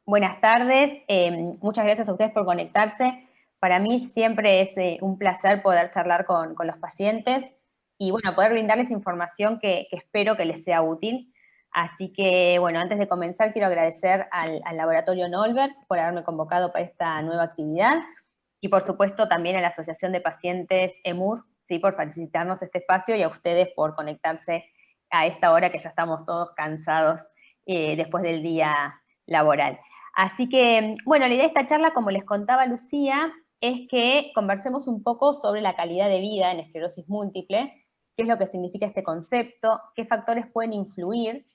Buenas tardes, muchas gracias a ustedes por conectarse. Para mí siempre es un placer poder charlar con los pacientes y bueno, poder brindarles información que espero que les sea útil. Así que bueno, antes de comenzar quiero agradecer al Laboratorio Nolver por haberme convocado para esta nueva actividad y por supuesto también a la Asociación de Pacientes EMUR, ¿sí? Por facilitarnos este espacio y a ustedes por conectarse a esta hora que ya estamos todos cansados después del día laboral. Así que, bueno, la idea de esta charla, como les contaba Lucía, es que conversemos un poco sobre la calidad de vida en esclerosis múltiple, qué es lo que significa este concepto, qué factores pueden influir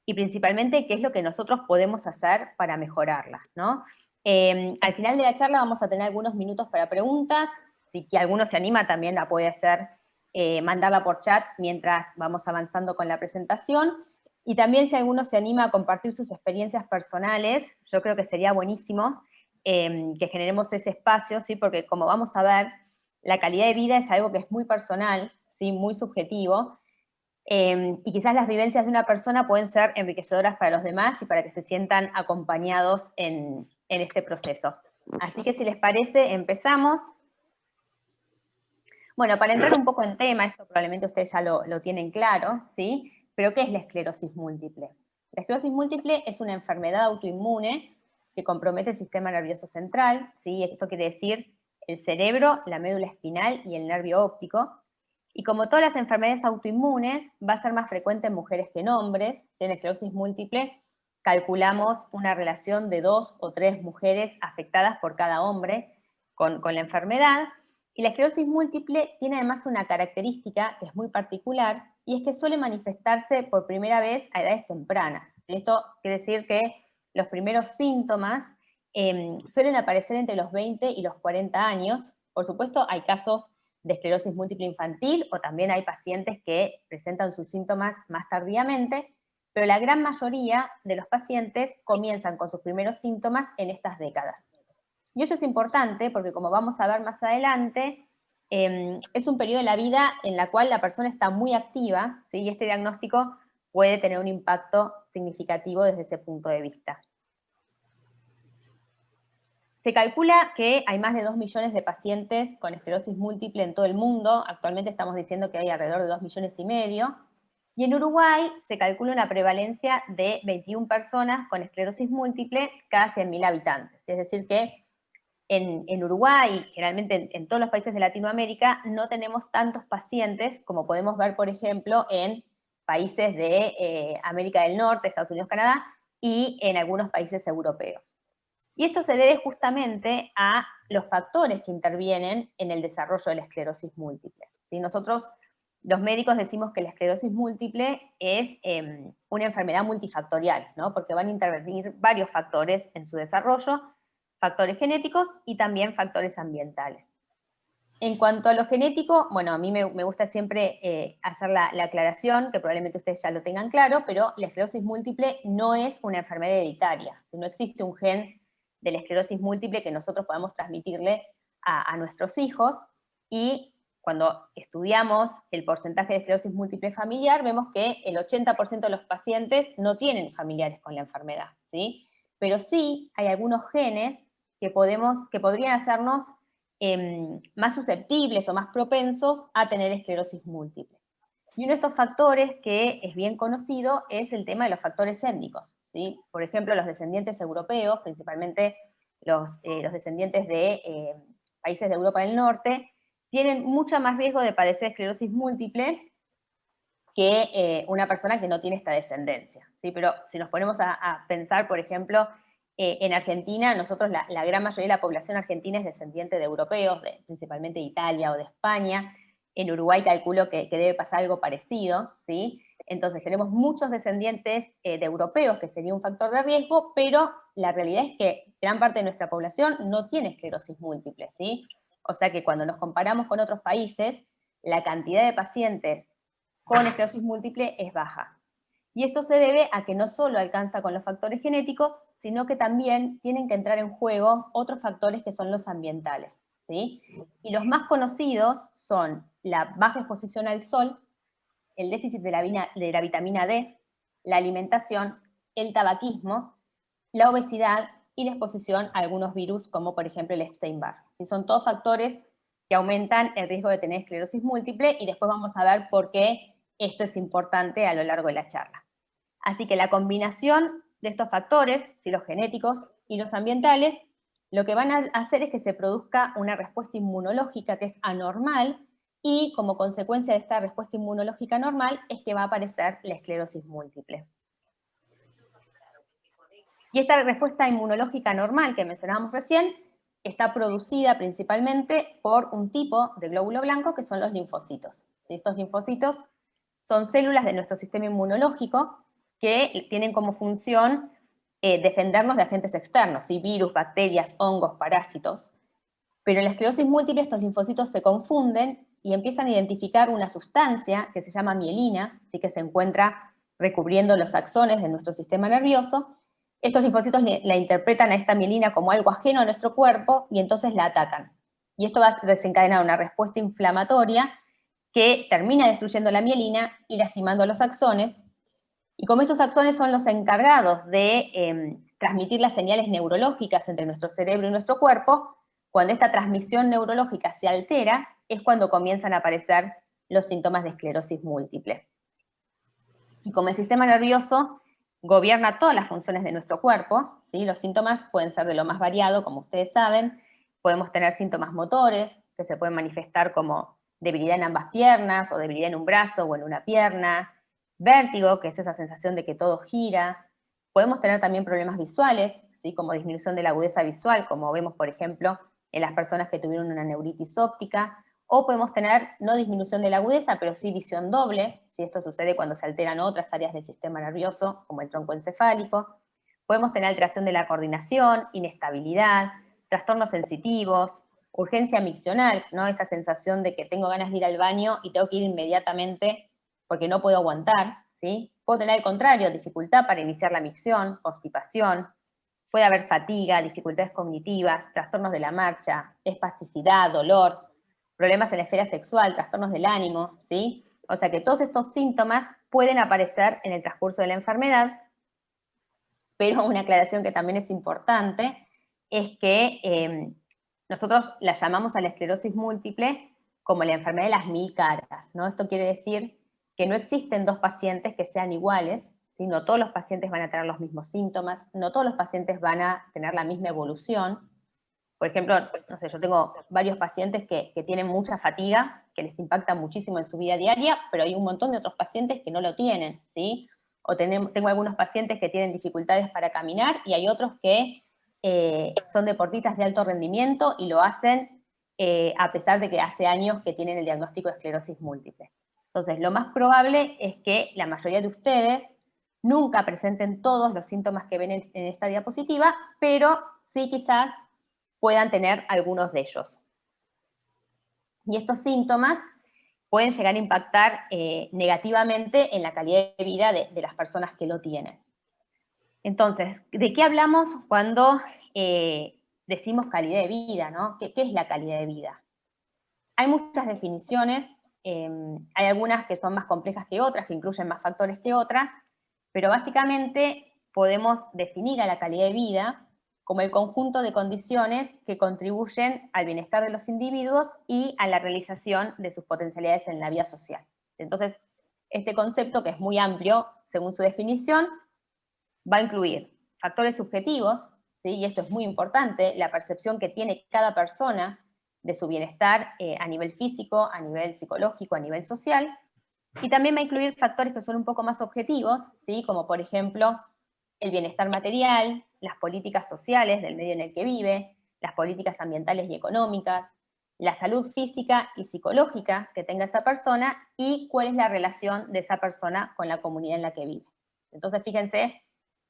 y principalmente qué es lo que nosotros podemos hacer para mejorarla, ¿no? Al final de la charla vamos a tener algunos minutos para preguntas, si alguno se anima también la puede hacer, mandarla por chat mientras vamos avanzando con la presentación. Y también si alguno se anima a compartir sus experiencias personales, yo creo que sería buenísimo que generemos ese espacio, ¿sí? Porque como vamos a ver, la calidad de vida es algo que es muy personal, ¿sí? Muy subjetivo, y quizás las vivencias de una persona pueden ser enriquecedoras para los demás y para que se sientan acompañados en este proceso. Así que si les parece, empezamos. Bueno, para entrar un poco en tema, esto probablemente ustedes ya lo tienen claro, ¿sí? Pero ¿qué es la esclerosis múltiple? La esclerosis múltiple es una enfermedad autoinmune que compromete el sistema nervioso central, ¿sí? Esto quiere decir el cerebro, la médula espinal y el nervio óptico. Y como todas las enfermedades autoinmunes, va a ser más frecuente en mujeres que en hombres. En esclerosis múltiple calculamos una relación de 2 o 3 mujeres afectadas por cada hombre con la enfermedad. Y la esclerosis múltiple tiene además una característica que es muy particular, y es que suele manifestarse por primera vez a edades tempranas. Esto quiere decir que los primeros síntomas suelen aparecer entre los 20 y los 40 años. Por supuesto, hay casos de esclerosis múltiple infantil o también hay pacientes que presentan sus síntomas más tardíamente, pero la gran mayoría de los pacientes comienzan con sus primeros síntomas en estas décadas. Y eso es importante porque, como vamos a ver más adelante, es un periodo de la vida en la cual la persona está muy activa, ¿sí? Y este diagnóstico puede tener un impacto significativo desde ese punto de vista. Se calcula que hay más de 2 millones de pacientes con esclerosis múltiple en todo el mundo. Actualmente estamos diciendo que hay alrededor de 2,5 millones. Y en Uruguay se calcula una prevalencia de 21 personas con esclerosis múltiple cada 100.000 habitantes. Es decir que en Uruguay, generalmente en todos los países de Latinoamérica, no tenemos tantos pacientes como podemos ver, por ejemplo, en países de América del Norte, Estados Unidos, Canadá, y en algunos países europeos. Y esto se debe justamente a los factores que intervienen en el desarrollo de la esclerosis múltiple. ¿Sí? Nosotros, los médicos, decimos que la esclerosis múltiple es una enfermedad multifactorial, ¿no? Porque van a intervenir varios factores en su desarrollo, factores genéticos y también factores ambientales. En cuanto a lo genético, bueno, a mí me gusta siempre hacer la aclaración, que probablemente ustedes ya lo tengan claro, pero la esclerosis múltiple no es una enfermedad hereditaria. No existe un gen de la esclerosis múltiple que nosotros podamos transmitirle a nuestros hijos, y cuando estudiamos el porcentaje de esclerosis múltiple familiar, vemos que el 80% de los pacientes no tienen familiares con la enfermedad, ¿sí? Pero sí hay algunos genes que podrían hacernos más susceptibles o más propensos a tener esclerosis múltiple. Y uno de estos factores que es bien conocido es el tema de los factores étnicos, ¿sí? Por ejemplo, los descendientes europeos, principalmente los descendientes de países de Europa del Norte, tienen mucho más riesgo de padecer esclerosis múltiple que una persona que no tiene esta descendencia, ¿sí? Pero si nos ponemos a pensar, por ejemplo, en Argentina, nosotros la gran mayoría de la población argentina es descendiente de europeos, principalmente de Italia o de España. En Uruguay calculo que debe pasar algo parecido, ¿sí? Entonces tenemos muchos descendientes de europeos, que sería un factor de riesgo, pero la realidad es que gran parte de nuestra población no tiene esclerosis múltiple, ¿sí? O sea que cuando nos comparamos con otros países, la cantidad de pacientes con esclerosis múltiple es baja. Y esto se debe a que no solo alcanza con los factores genéticos, sino que también tienen que entrar en juego otros factores que son los ambientales, ¿sí? Y los más conocidos son la baja exposición al sol, el déficit de la vitamina D, la alimentación, el tabaquismo la obesidad y la exposición a algunos virus, como por ejemplo el Epstein-Barr. Son todos factores que aumentan el riesgo de tener esclerosis múltiple, y después vamos a ver por qué esto es importante a lo largo de la charla. Así que la combinación de estos factores, los genéticos y los ambientales, lo que van a hacer es que se produzca una respuesta inmunológica que es anormal, y como consecuencia de esta respuesta inmunológica anormal es que va a aparecer la esclerosis múltiple. Y esta respuesta inmunológica normal que mencionábamos recién está producida principalmente por un tipo de glóbulo blanco que son los linfocitos. Estos linfocitos son células de nuestro sistema inmunológico que tienen como función defendernos de agentes externos, virus, bacterias, hongos, parásitos. Pero en la esclerosis múltiple estos linfocitos se confunden y empiezan a identificar una sustancia que se llama mielina, que se encuentra recubriendo los axones de nuestro sistema nervioso. Estos linfocitos la interpretan a esta mielina como algo ajeno a nuestro cuerpo y entonces la atacan. Y esto va a desencadenar una respuesta inflamatoria que termina destruyendo la mielina y lastimando los axones. Y como estos axones son los encargados de transmitir las señales neurológicas entre nuestro cerebro y nuestro cuerpo, cuando esta transmisión neurológica se altera, es cuando comienzan a aparecer los síntomas de esclerosis múltiple. Y como el sistema nervioso gobierna todas las funciones de nuestro cuerpo, los síntomas pueden ser de lo más variado, como ustedes saben. Podemos tener síntomas motores, que se pueden manifestar como debilidad en ambas piernas, o debilidad en un brazo o en una pierna, vértigo, que es esa sensación de que todo gira. Podemos tener también problemas visuales, como disminución de la agudeza visual, como vemos, por ejemplo, en las personas que tuvieron una neuritis óptica, o podemos tener no disminución de la agudeza, pero sí visión doble, esto sucede cuando se alteran otras áreas del sistema nervioso, como el tronco encefálico. Podemos tener alteración de la coordinación, inestabilidad, trastornos sensitivos, urgencia miccional, ¿no? Esa sensación de que tengo ganas de ir al baño y tengo que ir inmediatamente porque no puedo aguantar, ¿sí? Puedo tener al contrario, dificultad para iniciar la micción, constipación. Puede haber fatiga, dificultades cognitivas, trastornos de la marcha, espasticidad, dolor, problemas en la esfera sexual, trastornos del ánimo, ¿sí? O sea que todos estos síntomas pueden aparecer en el transcurso de la enfermedad, pero una aclaración que también es importante es que nosotros la llamamos a la esclerosis múltiple como la enfermedad de las 1000 caras, ¿no? Esto quiere decir que no existen dos pacientes que sean iguales, ¿sí? No todos los pacientes van a tener los mismos síntomas, no todos los pacientes van a tener la misma evolución. Por ejemplo, no sé, yo tengo varios pacientes que tienen mucha fatiga, que les impacta muchísimo en su vida diaria, pero hay un montón de otros pacientes que no lo tienen, ¿sí? O tengo algunos pacientes que tienen dificultades para caminar, y hay otros que son deportistas de alto rendimiento y lo hacen a pesar de que hace años que tienen el diagnóstico de esclerosis múltiple. Entonces, lo más probable es que la mayoría de ustedes nunca presenten todos los síntomas que ven en esta diapositiva, pero sí quizás puedan tener algunos de ellos. Y estos síntomas pueden llegar a impactar negativamente en la calidad de vida de las personas que lo tienen. Entonces, ¿de qué hablamos cuando decimos calidad de vida, ¿no? ¿Qué es la calidad de vida? Hay muchas definiciones, hay algunas que son más complejas que otras, que incluyen más factores que otras, pero básicamente podemos definir a la calidad de vida como el conjunto de condiciones que contribuyen al bienestar de los individuos y a la realización de sus potencialidades en la vida social. Entonces, este concepto, que es muy amplio según su definición, va a incluir factores subjetivos, ¿sí? Y esto es muy importante, la percepción que tiene cada persona de su bienestar a nivel físico, a nivel psicológico, a nivel social, y también va a incluir factores que son un poco más objetivos, ¿sí? Como por ejemplo el bienestar material, las políticas sociales del medio en el que vive, las políticas ambientales y económicas, la salud física y psicológica que tenga esa persona, y cuál es la relación de esa persona con la comunidad en la que vive. Entonces, fíjense,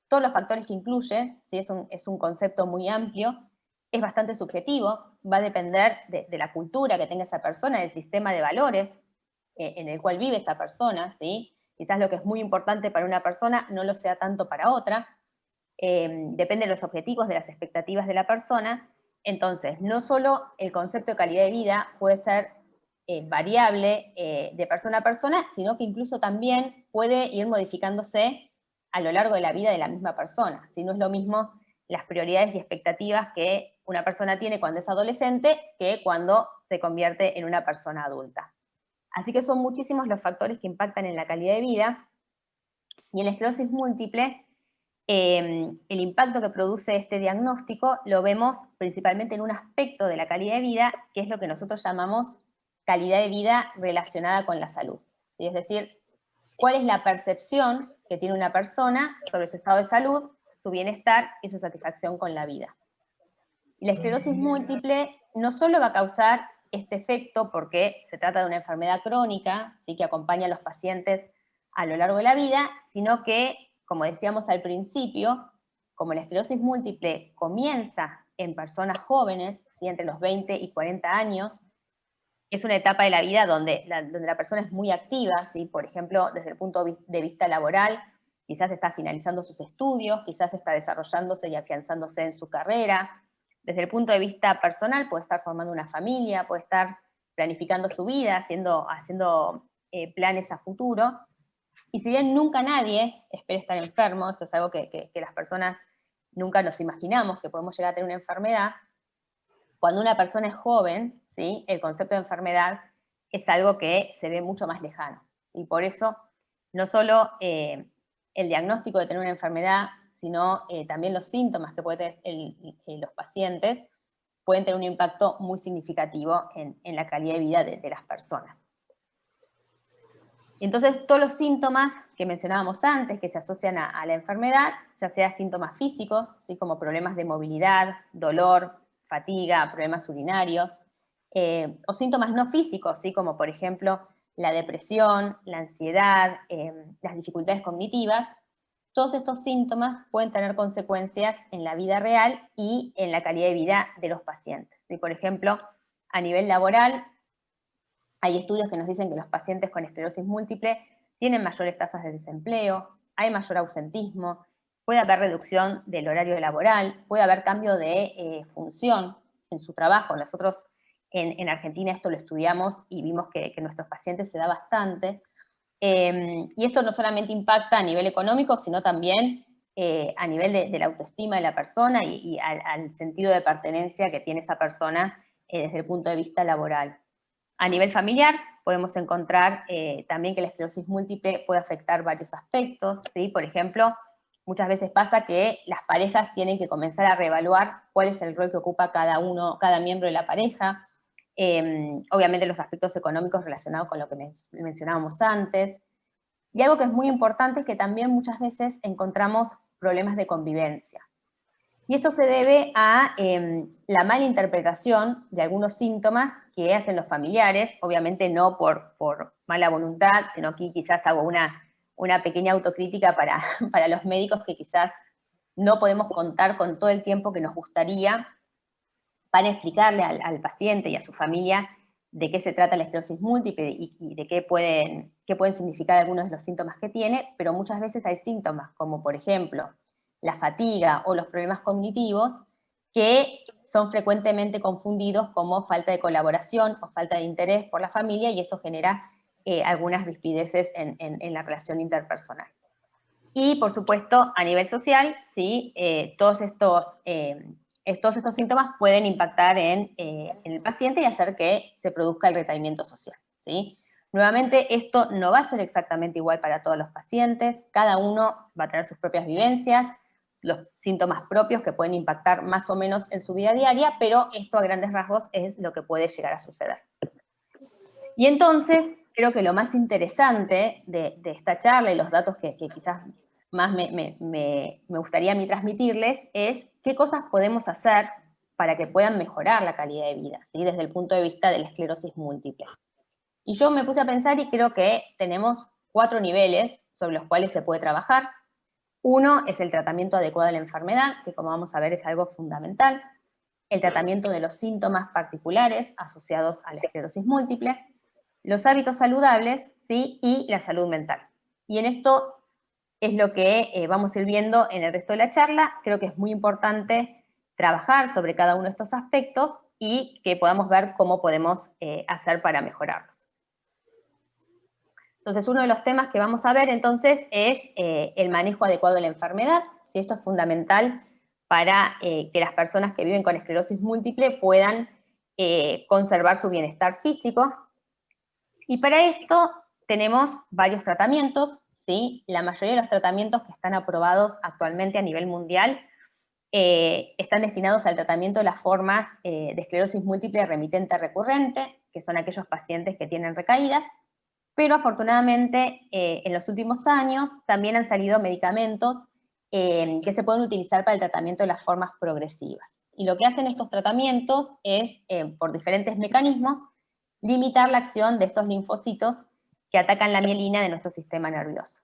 todos los factores que incluye, ¿sí? Es un concepto muy amplio, es bastante subjetivo, va a depender de la cultura que tenga esa persona, del sistema de valores en el cual vive esa persona, ¿sí? Quizás lo que es muy importante para una persona no lo sea tanto para otra, depende de los objetivos, de las expectativas de la persona. Entonces, no solo el concepto de calidad de vida puede ser variable de persona a persona, sino que incluso también puede ir modificándose a lo largo de la vida de la misma persona. Si no es lo mismo las prioridades y expectativas que una persona tiene cuando es adolescente que cuando se convierte en una persona adulta. Así que son muchísimos los factores que impactan en la calidad de vida, y en la esclerosis múltiple, el impacto que produce este diagnóstico lo vemos principalmente en un aspecto de la calidad de vida, que es lo que nosotros llamamos calidad de vida relacionada con la salud. ¿Sí? Es decir, cuál es la percepción que tiene una persona sobre su estado de salud, su bienestar y su satisfacción con la vida. Y la esclerosis múltiple no solo va a causar este efecto porque se trata de una enfermedad crónica, ¿sí? Que acompaña a los pacientes a lo largo de la vida, sino que, como decíamos al principio, como la esclerosis múltiple comienza en personas jóvenes, ¿sí? Entre los 20 y 40 años, es una etapa de la vida donde la persona es muy activa, ¿sí? Por ejemplo, desde el punto de vista laboral, quizás está finalizando sus estudios, quizás está desarrollándose y afianzándose en su carrera. Desde el punto de vista personal, puede estar formando una familia, puede estar planificando su vida, haciendo planes a futuro. Y si bien nunca nadie espera estar enfermo, esto es algo que las personas nunca nos imaginamos que podemos llegar a tener una enfermedad, cuando una persona es joven, ¿sí? El concepto de enfermedad es algo que se ve mucho más lejano. Y por eso, no solo el diagnóstico de tener una enfermedad, sino también los síntomas que pueden tener los pacientes, pueden tener un impacto muy significativo en la calidad de vida de las personas. Entonces, todos los síntomas que mencionábamos antes, que se asocian a la enfermedad, ya sea síntomas físicos, ¿sí? Como problemas de movilidad, dolor, fatiga, problemas urinarios, o síntomas no físicos, ¿sí? Como por ejemplo la depresión, la ansiedad, las dificultades cognitivas. Todos estos síntomas pueden tener consecuencias en la vida real y en la calidad de vida de los pacientes, ¿sí? Por ejemplo, a nivel laboral, hay estudios que nos dicen que los pacientes con esclerosis múltiple tienen mayores tasas de desempleo, hay mayor ausentismo, puede haber reducción del horario laboral, puede haber cambio de función en su trabajo. Nosotros en Argentina esto lo estudiamos y vimos que nuestros pacientes se da bastante. Y esto no solamente impacta a nivel económico, sino también a nivel de la autoestima de la persona y al sentido de pertenencia que tiene esa persona desde el punto de vista laboral. A nivel familiar, podemos encontrar también que la esclerosis múltiple puede afectar varios aspectos, ¿sí? Por ejemplo, muchas veces pasa que las parejas tienen que comenzar a reevaluar cuál es el rol que ocupa cada miembro de la pareja. Obviamente los aspectos económicos relacionados con lo que mencionábamos antes. Y algo que es muy importante es que también muchas veces encontramos problemas de convivencia. Y esto se debe a la mala interpretación de algunos síntomas que hacen los familiares, obviamente no por mala voluntad, sino aquí quizás hago una pequeña autocrítica para los médicos que quizás no podemos contar con todo el tiempo que nos gustaría para explicarle al paciente y a su familia de qué se trata la esclerosis múltiple y de qué pueden significar algunos de los síntomas que tiene, pero muchas veces hay síntomas como, por ejemplo, la fatiga o los problemas cognitivos que son frecuentemente confundidos como falta de colaboración o falta de interés por la familia, y eso genera algunas rispideces en la relación interpersonal. Y, por supuesto, a nivel social, ¿sí? Todos estos síntomas pueden impactar en el paciente y hacer que se produzca el retraimiento social, ¿sí? Nuevamente, esto no va a ser exactamente igual para todos los pacientes, cada uno va a tener sus propias vivencias, los síntomas propios que pueden impactar más o menos en su vida diaria, pero esto a grandes rasgos es lo que puede llegar a suceder. Y entonces, creo que lo más interesante de esta charla y los datos que quizás más me gustaría a mí transmitirles es qué cosas podemos hacer para que puedan mejorar la calidad de vida, ¿sí? Desde el punto de vista de la esclerosis múltiple. Y yo me puse a pensar y creo que tenemos 4 niveles sobre los cuales se puede trabajar. Uno es el tratamiento adecuado de la enfermedad, que como vamos a ver es algo fundamental. El tratamiento de los síntomas particulares asociados a la esclerosis múltiple. Los hábitos saludables, ¿sí? Y la salud mental. Y en esto es lo que vamos a ir viendo en el resto de la charla. Creo que es muy importante trabajar sobre cada uno de estos aspectos y que podamos ver cómo podemos hacer para mejorarlos. Entonces, uno de los temas que vamos a ver entonces es el manejo adecuado de la enfermedad. ¿Sí? Esto es fundamental para que las personas que viven con esclerosis múltiple puedan conservar su bienestar físico. Y para esto tenemos varios tratamientos, ¿sí? La mayoría de los tratamientos que están aprobados actualmente a nivel mundial están destinados al tratamiento de las formas de esclerosis múltiple remitente recurrente, que son aquellos pacientes que tienen recaídas, pero afortunadamente en los últimos años también han salido medicamentos que se pueden utilizar para el tratamiento de las formas progresivas. Y lo que hacen estos tratamientos es, por diferentes mecanismos, limitar la acción de estos linfocitos que atacan la mielina de nuestro sistema nervioso.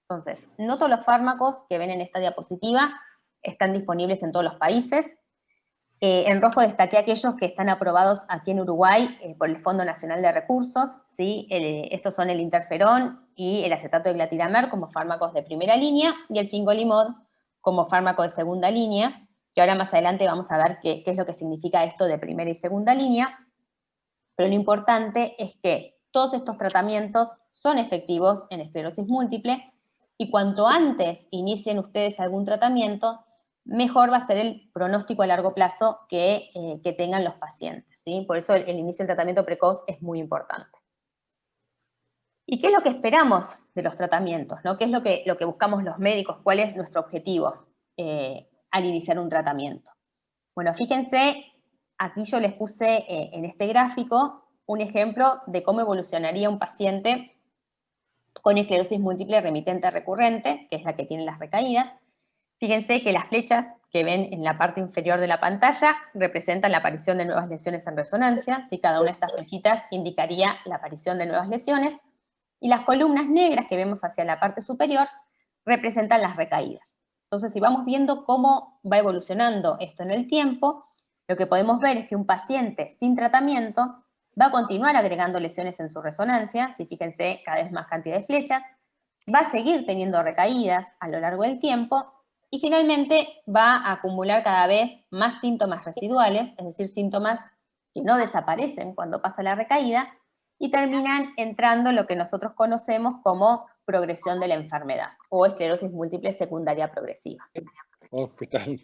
Entonces, no todos los fármacos que ven en esta diapositiva están disponibles en todos los países. En rojo destaqué aquellos que están aprobados aquí en Uruguay por el Fondo Nacional de Recursos, ¿sí? Estos son el interferón y el acetato de glatilamer como fármacos de primera línea, y el fingolimod como fármaco de segunda línea, que ahora más adelante vamos a ver qué es lo que significa esto de primera y segunda línea. Pero lo importante es que todos estos tratamientos son efectivos en esclerosis múltiple, y cuanto antes inicien ustedes algún tratamiento, mejor va a ser el pronóstico a largo plazo que tengan los pacientes, ¿sí? Por eso el inicio del tratamiento precoz es muy importante. ¿Y qué es lo que esperamos de los tratamientos, ¿no? ¿Qué es lo que buscamos los médicos? ¿Cuál es nuestro objetivo al iniciar un tratamiento? Bueno, fíjense, aquí yo les puse en este gráfico un ejemplo de cómo evolucionaría un paciente con esclerosis múltiple remitente recurrente, que es la que tiene las recaídas. Fíjense que las flechas que ven en la parte inferior de la pantalla representan la aparición de nuevas lesiones en resonancia, ¿sí? Cada una de estas flechitas indicaría la aparición de nuevas lesiones, y las columnas negras que vemos hacia la parte superior representan las recaídas. Entonces, si vamos viendo cómo va evolucionando esto en el tiempo, lo que podemos ver es que un paciente sin tratamiento va a continuar agregando lesiones en su resonancia, si fíjense cada vez más cantidad de flechas, va a seguir teniendo recaídas a lo largo del tiempo, y finalmente va a acumular cada vez más síntomas residuales, es decir, síntomas que no desaparecen cuando pasa la recaída, y terminan entrando lo que nosotros conocemos como progresión de la enfermedad, o esclerosis múltiple secundaria progresiva. Oh, ¿qué tal?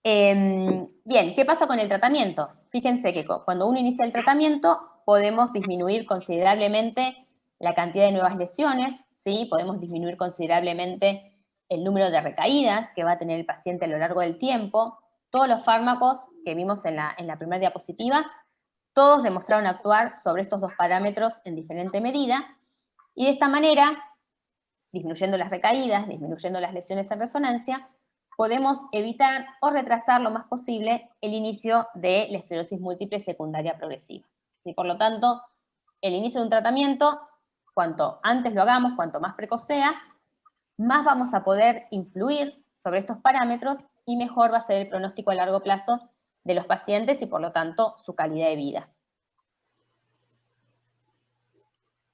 Bien, ¿qué pasa con el tratamiento? Fíjense que cuando uno inicia el tratamiento podemos disminuir considerablemente la cantidad de nuevas lesiones, ¿sí? Podemos disminuir considerablemente el número de recaídas que va a tener el paciente a lo largo del tiempo. Todos los fármacos que vimos en la primera diapositiva, todos demostraron actuar sobre estos dos parámetros en diferente medida, y de esta manera, disminuyendo las recaídas, disminuyendo las lesiones en resonancia, podemos evitar o retrasar lo más posible el inicio de la esclerosis múltiple secundaria progresiva. Y por lo tanto, el inicio de un tratamiento, cuanto antes lo hagamos, cuanto más precoz sea, más vamos a poder influir sobre estos parámetros y mejor va a ser el pronóstico a largo plazo de los pacientes y por lo tanto su calidad de vida.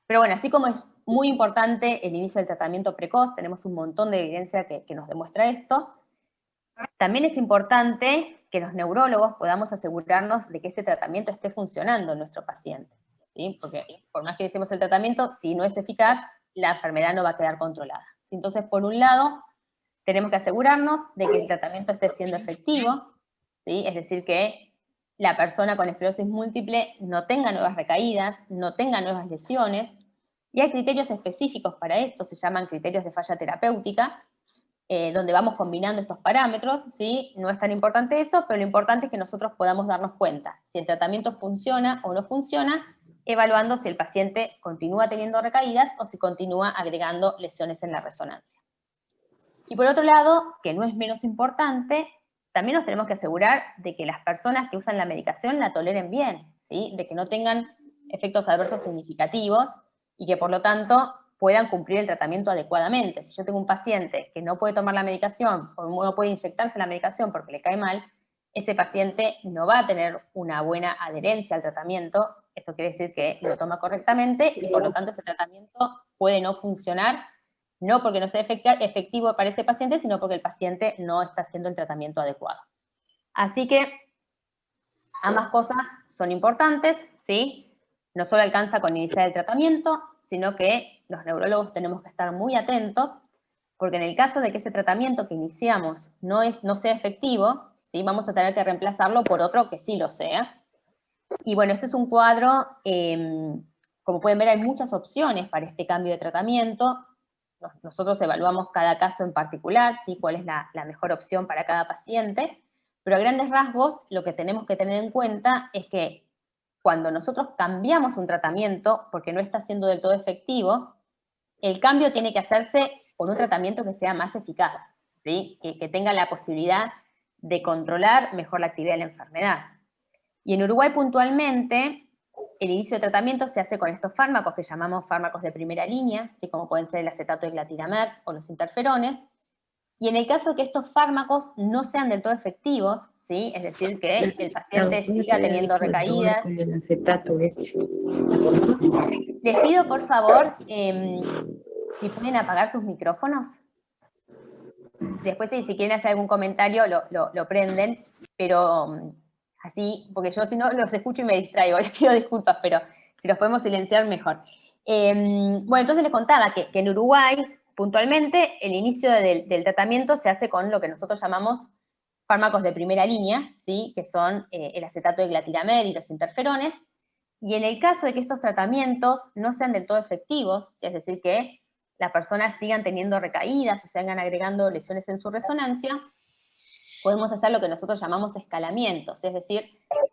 Pero bueno, así como es muy importante el inicio del tratamiento precoz, tenemos un montón de evidencia que nos demuestra esto, también es importante que los neurólogos podamos asegurarnos de que este tratamiento esté funcionando en nuestro paciente, ¿sí? Porque por más que decimos el tratamiento, si no es eficaz, la enfermedad no va a quedar controlada. Entonces, por un lado, tenemos que asegurarnos de que el tratamiento esté siendo efectivo, ¿sí? Es decir, que la persona con esclerosis múltiple no tenga nuevas recaídas, no tenga nuevas lesiones, y hay criterios específicos para esto, se llaman criterios de falla terapéutica, donde vamos combinando estos parámetros, ¿sí? No es tan importante eso, pero lo importante es que nosotros podamos darnos cuenta si el tratamiento funciona o no funciona, evaluando si el paciente continúa teniendo recaídas o si continúa agregando lesiones en la resonancia. Y por otro lado, que no es menos importante, también nos tenemos que asegurar de que las personas que usan la medicación la toleren bien, ¿sí? De que no tengan efectos adversos significativos y que por lo tanto puedan cumplir el tratamiento adecuadamente. Si yo tengo un paciente que no puede tomar la medicación o no puede inyectarse la medicación porque le cae mal, ese paciente no va a tener una buena adherencia al tratamiento. Esto quiere decir que lo toma correctamente y por lo tanto ese tratamiento puede no funcionar, no porque no sea efectivo para ese paciente, sino porque el paciente no está haciendo el tratamiento adecuado. Así que ambas cosas son importantes, ¿sí? No solo alcanza con iniciar el tratamiento, sino que los neurólogos tenemos que estar muy atentos porque en el caso de que ese tratamiento que iniciamos no sea efectivo, ¿sí? Vamos a tener que reemplazarlo por otro que sí lo sea. Y bueno, este es un cuadro, como pueden ver, hay muchas opciones para este cambio de tratamiento. Nosotros evaluamos cada caso en particular, ¿sí? Cuál es la mejor opción para cada paciente, pero a grandes rasgos lo que tenemos que tener en cuenta es que cuando nosotros cambiamos un tratamiento porque no está siendo del todo efectivo, el cambio tiene que hacerse con un tratamiento que sea más eficaz, ¿sí? Que tenga la posibilidad de controlar mejor la actividad de la enfermedad. Y en Uruguay puntualmente, el inicio de tratamiento se hace con estos fármacos que llamamos fármacos de primera línea, ¿sí? Como pueden ser el acetato de glatilamer o los interferones. Y en el caso de que estos fármacos no sean del todo efectivos, ¿sí? Es decir, que el paciente siga teniendo recaídas. Con el acetato ese. Les pido, por favor, si pueden apagar sus micrófonos. Después, si quieren hacer algún comentario, lo prenden, pero así, porque yo si no los escucho y me distraigo, les pido disculpas, pero si los podemos silenciar, mejor. Bueno, entonces les contaba que en Uruguay, puntualmente, el inicio del tratamiento se hace con lo que nosotros llamamos fármacos de primera línea, ¿sí? Que son el acetato de glatilamer y los interferones, y en el caso de que estos tratamientos no sean del todo efectivos, es decir, que las personas sigan teniendo recaídas o se sigan agregando lesiones en su resonancia, podemos hacer lo que nosotros llamamos escalamientos, es decir,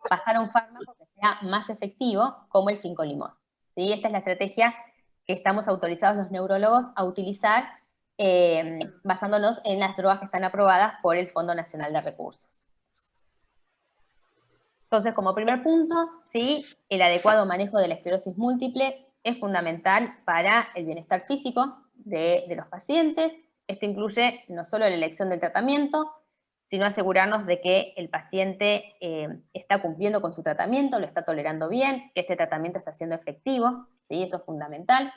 pasar a un fármaco que sea más efectivo, como el fincolimod. ¿Sí? Esta es la estrategia que estamos autorizados los neurólogos a utilizar basándonos en las drogas que están aprobadas por el Fondo Nacional de Recursos. Entonces, como primer punto, ¿sí? El adecuado manejo de la esclerosis múltiple es fundamental para el bienestar físico de los pacientes. Esto incluye no solo la elección del tratamiento, sino asegurarnos de que el paciente está cumpliendo con su tratamiento, lo está tolerando bien, que este tratamiento está siendo efectivo, ¿sí? Eso es fundamental.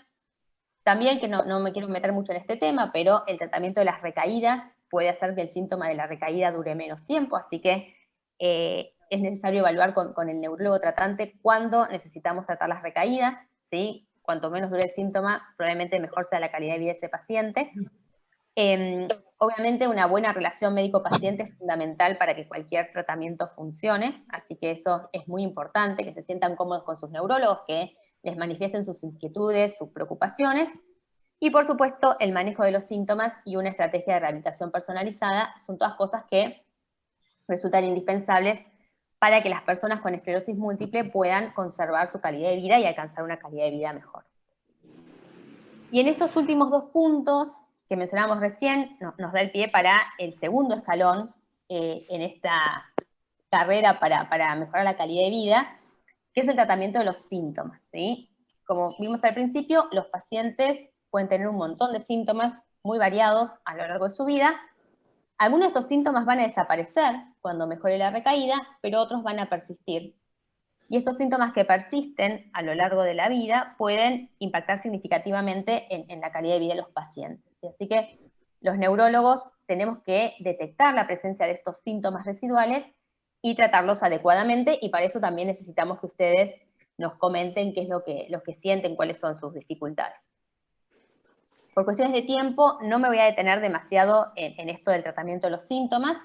También, que no me quiero meter mucho en este tema, pero el tratamiento de las recaídas puede hacer que el síntoma de la recaída dure menos tiempo, así que es necesario evaluar con el neurólogo tratante cuándo necesitamos tratar las recaídas, ¿sí? Cuanto menos dure el síntoma, probablemente mejor sea la calidad de vida de ese paciente. Obviamente una buena relación médico-paciente es fundamental para que cualquier tratamiento funcione, así que eso es muy importante, que se sientan cómodos con sus neurólogos, que les manifiesten sus inquietudes, sus preocupaciones, y por supuesto el manejo de los síntomas y una estrategia de rehabilitación personalizada son todas cosas que resultan indispensables para que las personas con esclerosis múltiple puedan conservar su calidad de vida y alcanzar una calidad de vida mejor. Y en estos últimos dos puntos que mencionábamos recién, nos da el pie para el segundo escalón en esta carrera para mejorar la calidad de vida, que es el tratamiento de los síntomas, ¿sí? Como vimos al principio, los pacientes pueden tener un montón de síntomas muy variados a lo largo de su vida. Algunos de estos síntomas van a desaparecer cuando mejore la recaída, pero otros van a persistir. Y estos síntomas que persisten a lo largo de la vida pueden impactar significativamente en la calidad de vida de los pacientes. Así que los neurólogos tenemos que detectar la presencia de estos síntomas residuales y tratarlos adecuadamente, y para eso también necesitamos que ustedes nos comenten qué es lo que sienten, cuáles son sus dificultades. Por cuestiones de tiempo, no me voy a detener demasiado en esto del tratamiento de los síntomas.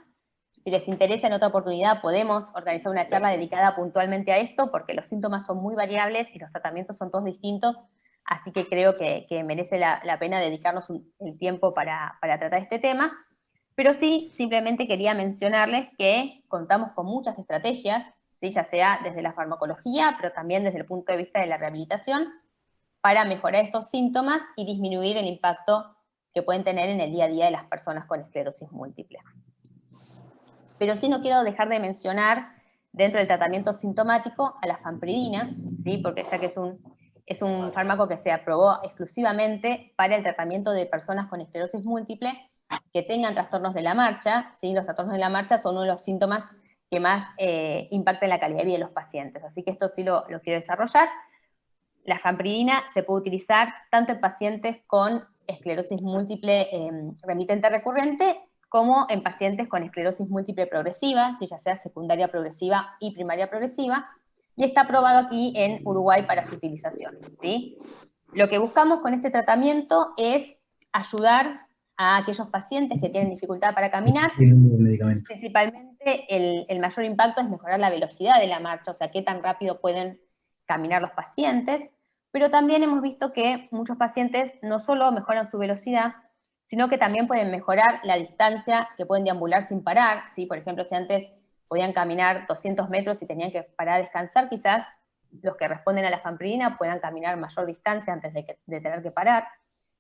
Si les interesa, en otra oportunidad podemos organizar una charla dedicada puntualmente a esto, porque los síntomas son muy variables y los tratamientos son todos distintos, así que creo que merece la pena dedicarnos el tiempo para tratar este tema. Pero sí, simplemente quería mencionarles que contamos con muchas estrategias, ¿sí? Ya sea desde la farmacología, pero también desde el punto de vista de la rehabilitación, para mejorar estos síntomas y disminuir el impacto que pueden tener en el día a día de las personas con esclerosis múltiple. Pero sí no quiero dejar de mencionar dentro del tratamiento sintomático a la fanpridina, ¿sí? Porque ya que es un fármaco que se aprobó exclusivamente para el tratamiento de personas con esclerosis múltiple que tengan trastornos de la marcha, ¿sí? Los trastornos de la marcha son uno de los síntomas que más impactan la calidad de vida de los pacientes, así que esto sí lo quiero desarrollar. La fanpridina se puede utilizar tanto en pacientes con esclerosis múltiple remitente recurrente, como en pacientes con esclerosis múltiple progresiva, ya sea secundaria progresiva y primaria progresiva, y está aprobado aquí en Uruguay para su utilización, ¿sí? Lo que buscamos con este tratamiento es ayudar a aquellos pacientes que tienen dificultad para caminar. Principalmente el mayor impacto es mejorar la velocidad de la marcha, o sea, qué tan rápido pueden caminar los pacientes, pero también hemos visto que muchos pacientes no solo mejoran su velocidad, sino que también pueden mejorar la distancia que pueden deambular sin parar, ¿sí? Por ejemplo, si antes podían caminar 200 metros y tenían que parar a descansar, quizás los que responden a la fanpridina puedan caminar mayor distancia antes de tener que parar.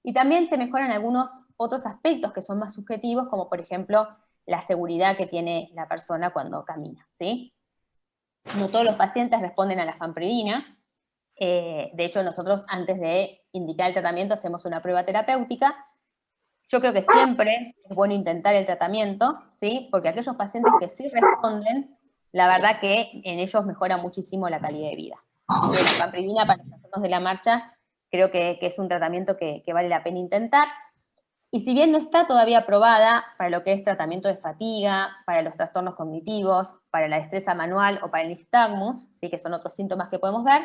Y también se mejoran algunos otros aspectos que son más subjetivos, como por ejemplo la seguridad que tiene la persona cuando camina, ¿sí? No todos los pacientes responden a la fanpridina. De hecho, nosotros antes de indicar el tratamiento hacemos una prueba terapéutica. Yo creo que siempre es bueno intentar el tratamiento, ¿sí? Porque aquellos pacientes que sí responden, la verdad que en ellos mejora muchísimo la calidad de vida. La fanpridina para los trastornos de la marcha creo que es un tratamiento que vale la pena intentar. Y si bien no está todavía aprobada para lo que es tratamiento de fatiga, para los trastornos cognitivos, para la destreza manual o para el nistagmus, ¿sí? Que son otros síntomas que podemos ver,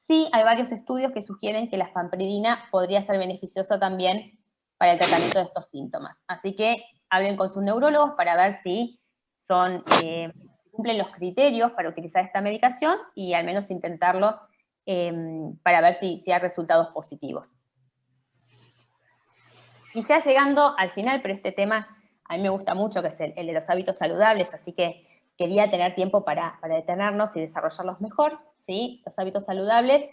sí hay varios estudios que sugieren que la fanpridina podría ser beneficiosa también para el tratamiento de estos síntomas. Así que hablen con sus neurólogos para ver si cumplen los criterios para utilizar esta medicación y al menos intentarlo para ver si hay resultados positivos. Y ya llegando al final, pero este tema a mí me gusta mucho, que es el de los hábitos saludables, así que quería tener tiempo para detenernos y desarrollarlos mejor, ¿sí? Los hábitos saludables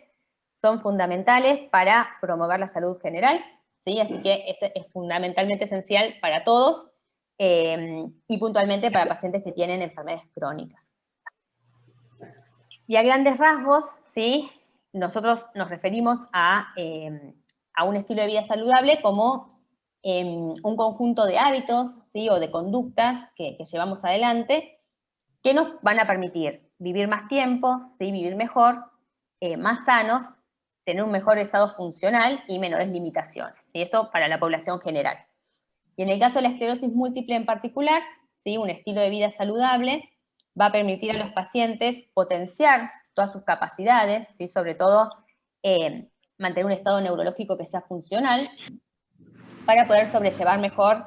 son fundamentales para promover la salud general, ¿sí? Así que es fundamentalmente esencial para todos y puntualmente para pacientes que tienen enfermedades crónicas. Y a grandes rasgos, ¿sí? Nosotros nos referimos a un estilo de vida saludable como un conjunto de hábitos, ¿sí? O de conductas que llevamos adelante que nos van a permitir vivir más tiempo, ¿sí? Vivir mejor, más sanos, tener un mejor estado funcional y menores limitaciones. ¿Sí? Esto para la población general. Y en el caso de la esclerosis múltiple en particular, ¿sí? Un estilo de vida saludable va a permitir a los pacientes potenciar todas sus capacidades, ¿sí? Sobre todo mantener un estado neurológico que sea funcional, para poder sobrellevar mejor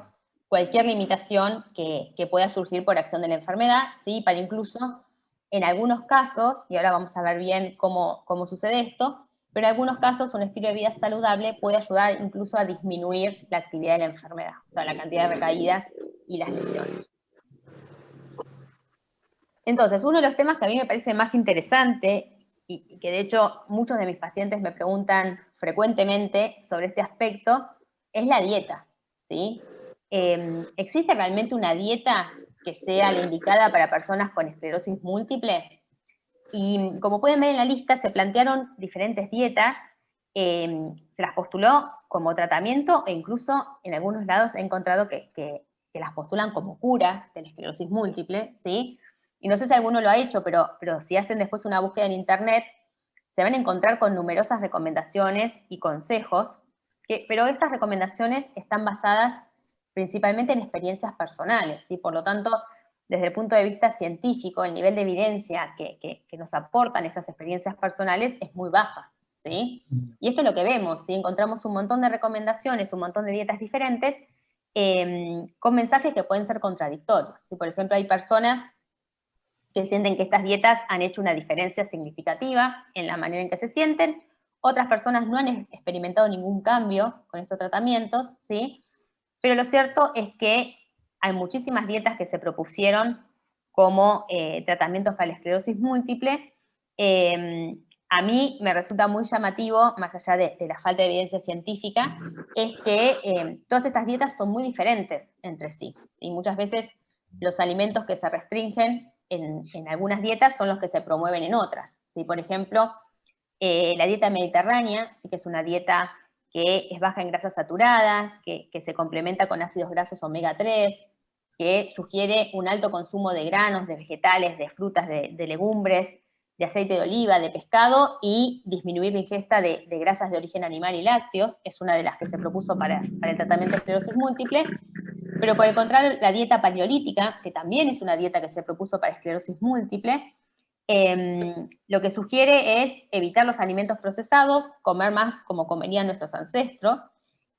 cualquier limitación que pueda surgir por acción de la enfermedad, ¿sí? Para incluso, en algunos casos, y ahora vamos a ver bien cómo sucede esto, pero en algunos casos un estilo de vida saludable puede ayudar incluso a disminuir la actividad de la enfermedad, o sea, la cantidad de recaídas y las lesiones. Entonces, uno de los temas que a mí me parece más interesante, y que de hecho muchos de mis pacientes me preguntan frecuentemente sobre este aspecto, es la dieta, ¿sí? ¿Existe realmente una dieta que sea la indicada para personas con esclerosis múltiple? Y como pueden ver en la lista, se plantearon diferentes dietas, se las postuló como tratamiento e incluso en algunos lados he encontrado que las postulan como cura de la esclerosis múltiple, ¿sí? Y no sé si alguno lo ha hecho, pero si hacen después una búsqueda en internet, se van a encontrar con numerosas recomendaciones y consejos, pero estas recomendaciones están basadas principalmente en experiencias personales, ¿sí? Por lo tanto, desde el punto de vista científico, el nivel de evidencia que nos aportan estas experiencias personales es muy baja, ¿sí? Y esto es lo que vemos, ¿sí? Encontramos un montón de recomendaciones, un montón de dietas diferentes, con mensajes que pueden ser contradictorios. ¿Sí? Por ejemplo, hay personas que sienten que estas dietas han hecho una diferencia significativa en la manera en que se sienten, otras personas no han experimentado ningún cambio con estos tratamientos, ¿sí? Pero lo cierto es que hay muchísimas dietas que se propusieron como tratamientos para la esclerosis múltiple. A mí me resulta muy llamativo, más allá de la falta de evidencia científica, es que todas estas dietas son muy diferentes entre sí. Y muchas veces los alimentos que se restringen en algunas dietas son los que se promueven en otras. ¿Sí? Por ejemplo, la dieta mediterránea, sí que es una dieta que es baja en grasas saturadas, que se complementa con ácidos grasos omega 3, que sugiere un alto consumo de granos, de vegetales, de frutas, de legumbres, de aceite de oliva, de pescado, y disminuir la ingesta de grasas de origen animal y lácteos, es una de las que se propuso para el tratamiento de esclerosis múltiple. Pero por el contrario, la dieta paleolítica, que también es una dieta que se propuso para esclerosis múltiple, lo que sugiere es evitar los alimentos procesados, comer más como comerían nuestros ancestros,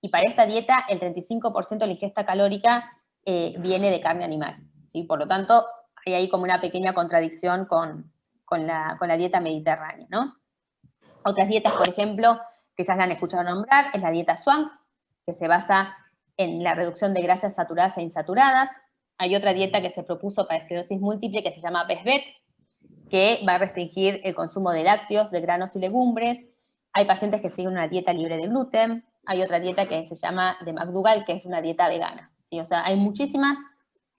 y para esta dieta el 35% de la ingesta calórica viene de carne animal, ¿sí? Por lo tanto, hay ahí como una pequeña contradicción con la dieta mediterránea, ¿no? Otras dietas, por ejemplo, quizás la han escuchado nombrar, es la dieta Swank, que se basa en la reducción de grasas saturadas e insaturadas. Hay otra dieta que se propuso para esclerosis múltiple que se llama BESBET, que va a restringir el consumo de lácteos, de granos y legumbres. Hay pacientes que siguen una dieta libre de gluten. Hay otra dieta que se llama de McDougall, que es una dieta vegana, ¿sí? O sea, hay muchísimas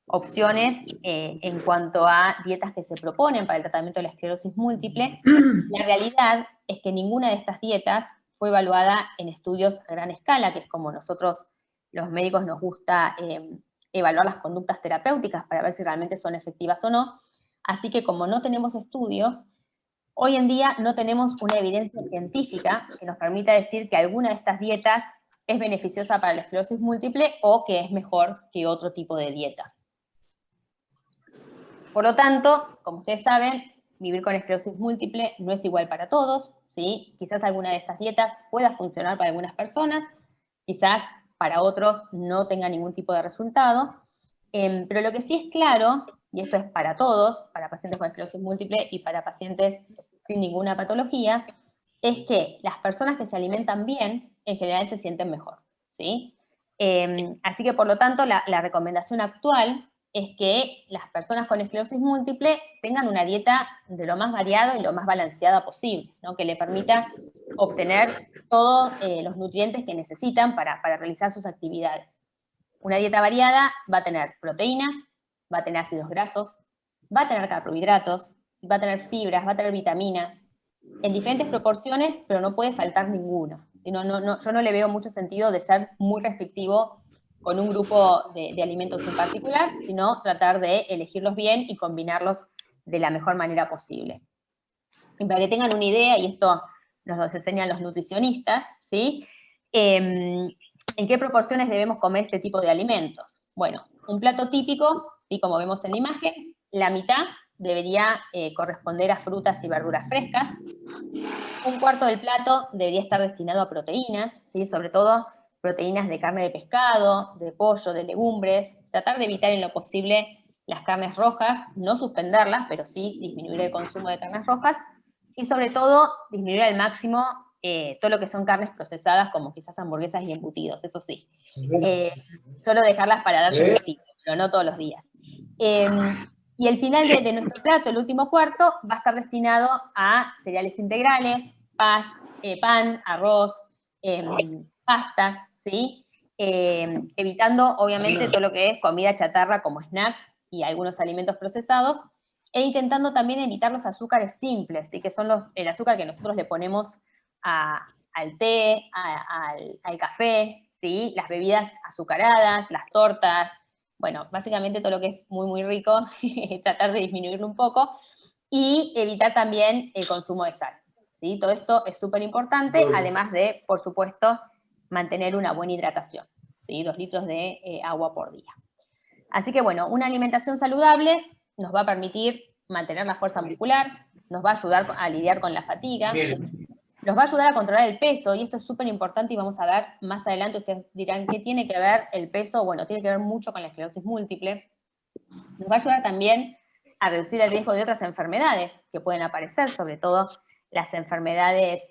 opciones en cuanto a dietas que se proponen para el tratamiento de la esclerosis múltiple. La realidad es que ninguna de estas dietas fue evaluada en estudios a gran escala, que es como nosotros los médicos nos gusta evaluar las conductas terapéuticas para ver si realmente son efectivas o no. Así que como no tenemos estudios, hoy en día no tenemos una evidencia científica que nos permita decir que alguna de estas dietas es beneficiosa para la esclerosis múltiple o que es mejor que otro tipo de dieta. Por lo tanto, como ustedes saben, vivir con esclerosis múltiple no es igual para todos, ¿sí? Quizás alguna de estas dietas pueda funcionar para algunas personas, quizás para otros no tenga ningún tipo de resultado, pero lo que sí es claro, y esto es para todos, para pacientes con esclerosis múltiple y para pacientes sin ninguna patología, es que las personas que se alimentan bien, en general se sienten mejor, ¿sí? Así que, por lo tanto, la recomendación actual es que las personas con esclerosis múltiple tengan una dieta de lo más variada y lo más balanceada posible, ¿no? Que le permita obtener todos los nutrientes que necesitan para realizar sus actividades. Una dieta variada va a tener proteínas, va a tener ácidos grasos, va a tener carbohidratos, va a tener fibras, va a tener vitaminas, en diferentes proporciones, pero no puede faltar ninguno. Yo no le veo mucho sentido de ser muy restrictivo con un grupo de alimentos en particular, sino tratar de elegirlos bien y combinarlos de la mejor manera posible. Y para que tengan una idea, y esto nos enseñan los nutricionistas, ¿sí? ¿En qué proporciones debemos comer este tipo de alimentos? Bueno, un plato típico, ¿sí? Como vemos en la imagen, la mitad debería corresponder a frutas y verduras frescas. Un cuarto del plato debería estar destinado a proteínas, ¿sí? Sobre todo proteínas de carne de pescado, de pollo, de legumbres. Tratar de evitar en lo posible las carnes rojas, no suspenderlas, pero sí disminuir el consumo de carnes rojas. Y sobre todo, disminuir al máximo todo lo que son carnes procesadas, como quizás hamburguesas y embutidos, eso sí. Solo dejarlas para darse un gustito, pero no todos los días. Y el final de nuestro plato, el último cuarto, va a estar destinado a cereales integrales, pan, arroz, pastas, ¿sí? Evitando, obviamente, todo lo que es comida chatarra como snacks y algunos alimentos procesados, e intentando también evitar los azúcares simples, ¿sí? Que son el azúcar que nosotros le ponemos al té, al café, ¿sí? Las bebidas azucaradas, las tortas, bueno, básicamente todo lo que es muy, muy rico, tratar de disminuirlo un poco, y evitar también el consumo de sal, ¿sí? Todo esto es súper importante, además de, por supuesto, mantener una buena hidratación, ¿sí? 2 litros de agua por día. Así que, bueno, una alimentación saludable nos va a permitir mantener la fuerza muscular, nos va a ayudar a lidiar con la fatiga, nos va a ayudar a controlar el peso, y esto es súper importante y vamos a ver más adelante, ustedes dirán, ¿qué tiene que ver el peso? Bueno, tiene que ver mucho con la esclerosis múltiple. Nos va a ayudar también a reducir el riesgo de otras enfermedades que pueden aparecer, sobre todo las enfermedades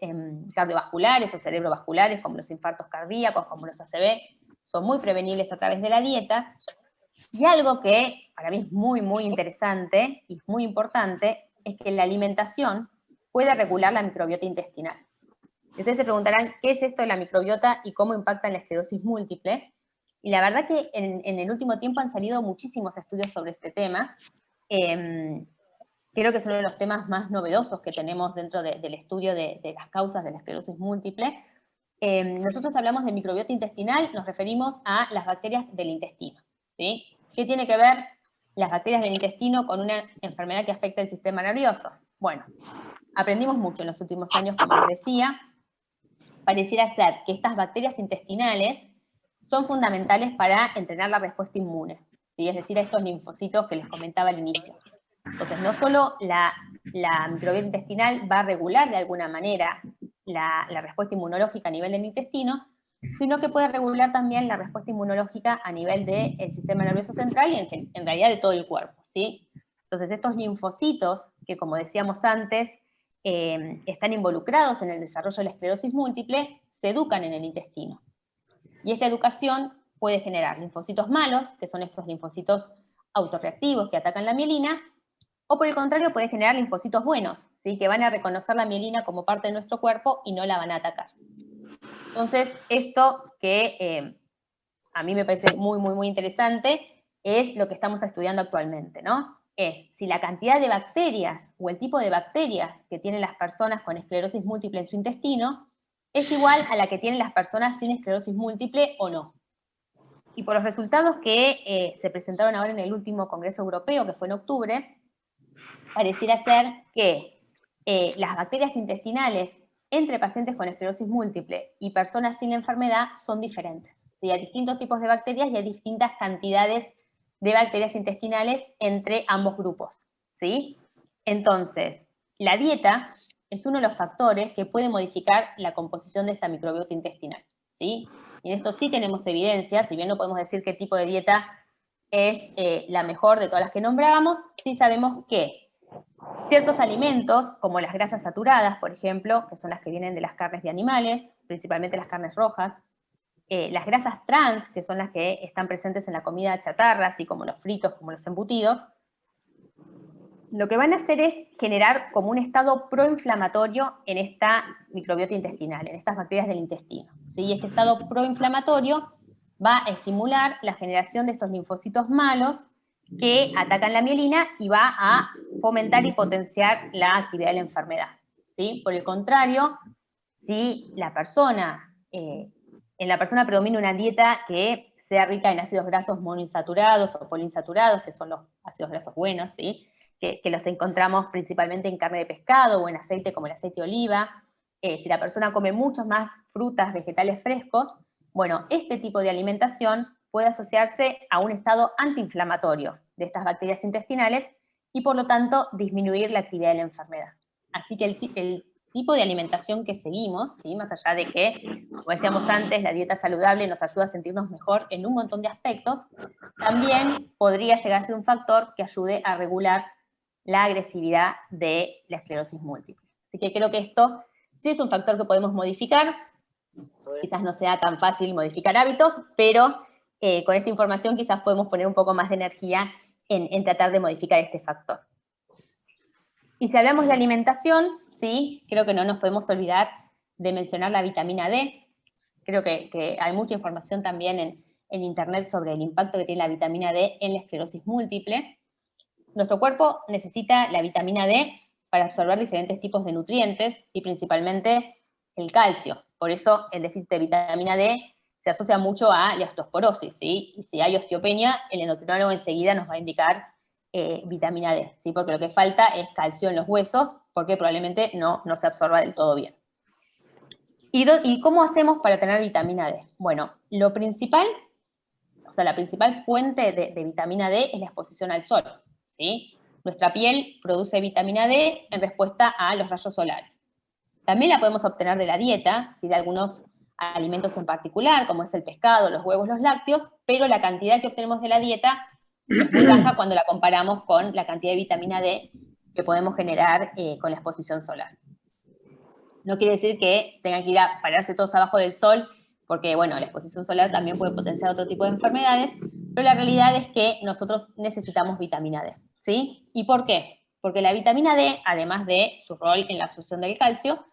cardiovasculares o cerebrovasculares, como los infartos cardíacos, como los ACV, son muy prevenibles a través de la dieta. Y algo que para mí es muy, muy interesante y muy importante es que la alimentación puede regular la microbiota intestinal. Ustedes se preguntarán, ¿qué es esto de la microbiota y cómo impacta en la esclerosis múltiple? Y la verdad que en el último tiempo han salido muchísimos estudios sobre este tema. Creo que es uno de los temas más novedosos que tenemos dentro del estudio de las causas de la esclerosis múltiple. Nosotros hablamos de microbiota intestinal, nos referimos a las bacterias del intestino, ¿sí? ¿Qué tiene que ver las bacterias del intestino con una enfermedad que afecta el sistema nervioso? Bueno, aprendimos mucho en los últimos años, como les decía. Pareciera ser que estas bacterias intestinales son fundamentales para entrenar la respuesta inmune, ¿sí? Es decir, a estos linfocitos que les comentaba al inicio. Entonces, no solo la microbiota intestinal va a regular de alguna manera la respuesta inmunológica a nivel del intestino, sino que puede regular también la respuesta inmunológica a nivel del sistema nervioso central y en realidad de todo el cuerpo, ¿sí? Entonces estos linfocitos, que como decíamos antes, están involucrados en el desarrollo de la esclerosis múltiple, se educan en el intestino. Y esta educación puede generar linfocitos malos, que son estos linfocitos autorreactivos que atacan la mielina, o por el contrario puede generar linfocitos buenos, ¿sí? Que van a reconocer la mielina como parte de nuestro cuerpo y no la van a atacar. Entonces, esto que a mí me parece muy, muy, muy interesante, es lo que estamos estudiando actualmente, ¿no? Es si la cantidad de bacterias o el tipo de bacterias que tienen las personas con esclerosis múltiple en su intestino es igual a la que tienen las personas sin esclerosis múltiple o no. Y por los resultados que se presentaron ahora en el último Congreso Europeo, que fue en octubre, pareciera ser que las bacterias intestinales entre pacientes con esclerosis múltiple y personas sin enfermedad son diferentes. ¿Sí? Hay distintos tipos de bacterias y hay distintas cantidades de bacterias intestinales entre ambos grupos, ¿sí? Entonces, la dieta es uno de los factores que puede modificar la composición de esta microbiota intestinal, ¿sí? Y en esto sí tenemos evidencia, si bien no podemos decir qué tipo de dieta es la mejor de todas las que nombrábamos, sí sabemos que ciertos alimentos, como las grasas saturadas, por ejemplo, que son las que vienen de las carnes de animales, principalmente las carnes rojas, las grasas trans, que son las que están presentes en la comida chatarra, así como los fritos, como los embutidos, lo que van a hacer es generar como un estado proinflamatorio en esta microbiota intestinal, en estas bacterias del intestino, ¿sí? Y este estado proinflamatorio va a estimular la generación de estos linfocitos malos que atacan la mielina y va a fomentar y potenciar la actividad de la enfermedad, ¿sí? Por el contrario, si la persona, en la persona predomina una dieta que sea rica en ácidos grasos monoinsaturados o poliinsaturados, que son los ácidos grasos buenos, ¿sí? Que los encontramos principalmente en carne de pescado o en aceite como el aceite de oliva. Si la persona come muchos más frutas, vegetales frescos, bueno, este tipo de alimentación puede asociarse a un estado antiinflamatorio de estas bacterias intestinales y por lo tanto disminuir la actividad de la enfermedad. Así que el tipo de alimentación que seguimos, ¿sí? Más allá de que, como decíamos antes, la dieta saludable nos ayuda a sentirnos mejor en un montón de aspectos, también podría llegar a ser un factor que ayude a regular la agresividad de la esclerosis múltiple. Así que creo que esto sí es un factor que podemos modificar, quizás no sea tan fácil modificar hábitos, pero con esta información quizás podemos poner un poco más de energía en tratar de modificar este factor. Y si hablamos de alimentación, sí, creo que no nos podemos olvidar de mencionar la vitamina D. Creo que hay mucha información también en internet sobre el impacto que tiene la vitamina D en la esclerosis múltiple. Nuestro cuerpo necesita la vitamina D para absorber diferentes tipos de nutrientes y principalmente el calcio. Por eso el déficit de vitamina D se asocia mucho a la osteoporosis, ¿sí? Y si hay osteopenia, el endocrinólogo enseguida nos va a indicar vitamina D, ¿sí? Porque lo que falta es calcio en los huesos, porque probablemente no se absorba del todo bien. ¿Y cómo hacemos para tener vitamina D? Bueno, lo principal, o sea, la principal fuente de vitamina D es la exposición al sol, ¿sí? Nuestra piel produce vitamina D en respuesta a los rayos solares. También la podemos obtener de la dieta, ¿sí? De algunos alimentos en particular, como es el pescado, los huevos, los lácteos, pero la cantidad que obtenemos de la dieta es muy baja cuando la comparamos con la cantidad de vitamina D que podemos generar con la exposición solar. No quiere decir que tengan que ir a pararse todos abajo del sol, porque bueno, la exposición solar también puede potenciar otro tipo de enfermedades, pero la realidad es que nosotros necesitamos vitamina D, ¿sí? ¿Y por qué? Porque la vitamina D, además de su rol en la absorción del calcio,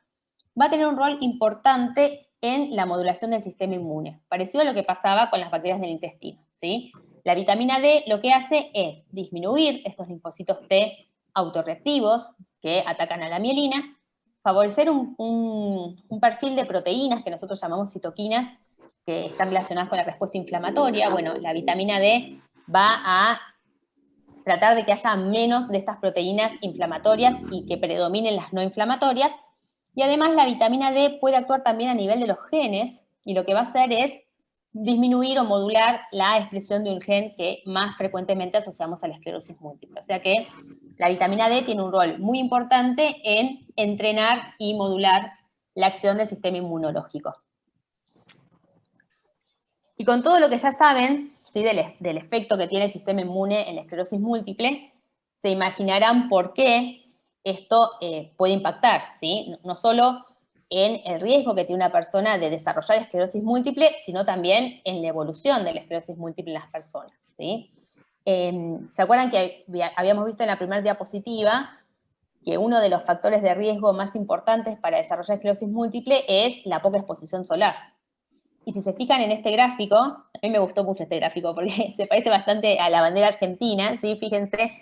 va a tener un rol importante en la modulación del sistema inmune, parecido a lo que pasaba con las bacterias del intestino, ¿sí? La vitamina D lo que hace es disminuir estos linfocitos T autorreactivos que atacan a la mielina, favorecer un perfil de proteínas que nosotros llamamos citoquinas, que están relacionadas con la respuesta inflamatoria. Bueno, la vitamina D va a tratar de que haya menos de estas proteínas inflamatorias y que predominen las no inflamatorias. Y además la vitamina D puede actuar también a nivel de los genes, y lo que va a hacer es disminuir o modular la expresión de un gen que más frecuentemente asociamos a la esclerosis múltiple. O sea que la vitamina D tiene un rol muy importante en entrenar y modular la acción del sistema inmunológico. Y con todo lo que ya saben, ¿sí? del efecto que tiene el sistema inmune en la esclerosis múltiple, se imaginarán por qué esto puede impactar, ¿sí? No solo en el riesgo que tiene una persona de desarrollar esclerosis múltiple, sino también en la evolución de la esclerosis múltiple en las personas, ¿sí? ¿Se acuerdan que habíamos visto en la primera diapositiva que uno de los factores de riesgo más importantes para desarrollar esclerosis múltiple es la poca exposición solar? Y si se fijan en este gráfico, a mí me gustó mucho este gráfico porque se parece bastante a la bandera argentina, ¿sí? Fíjense,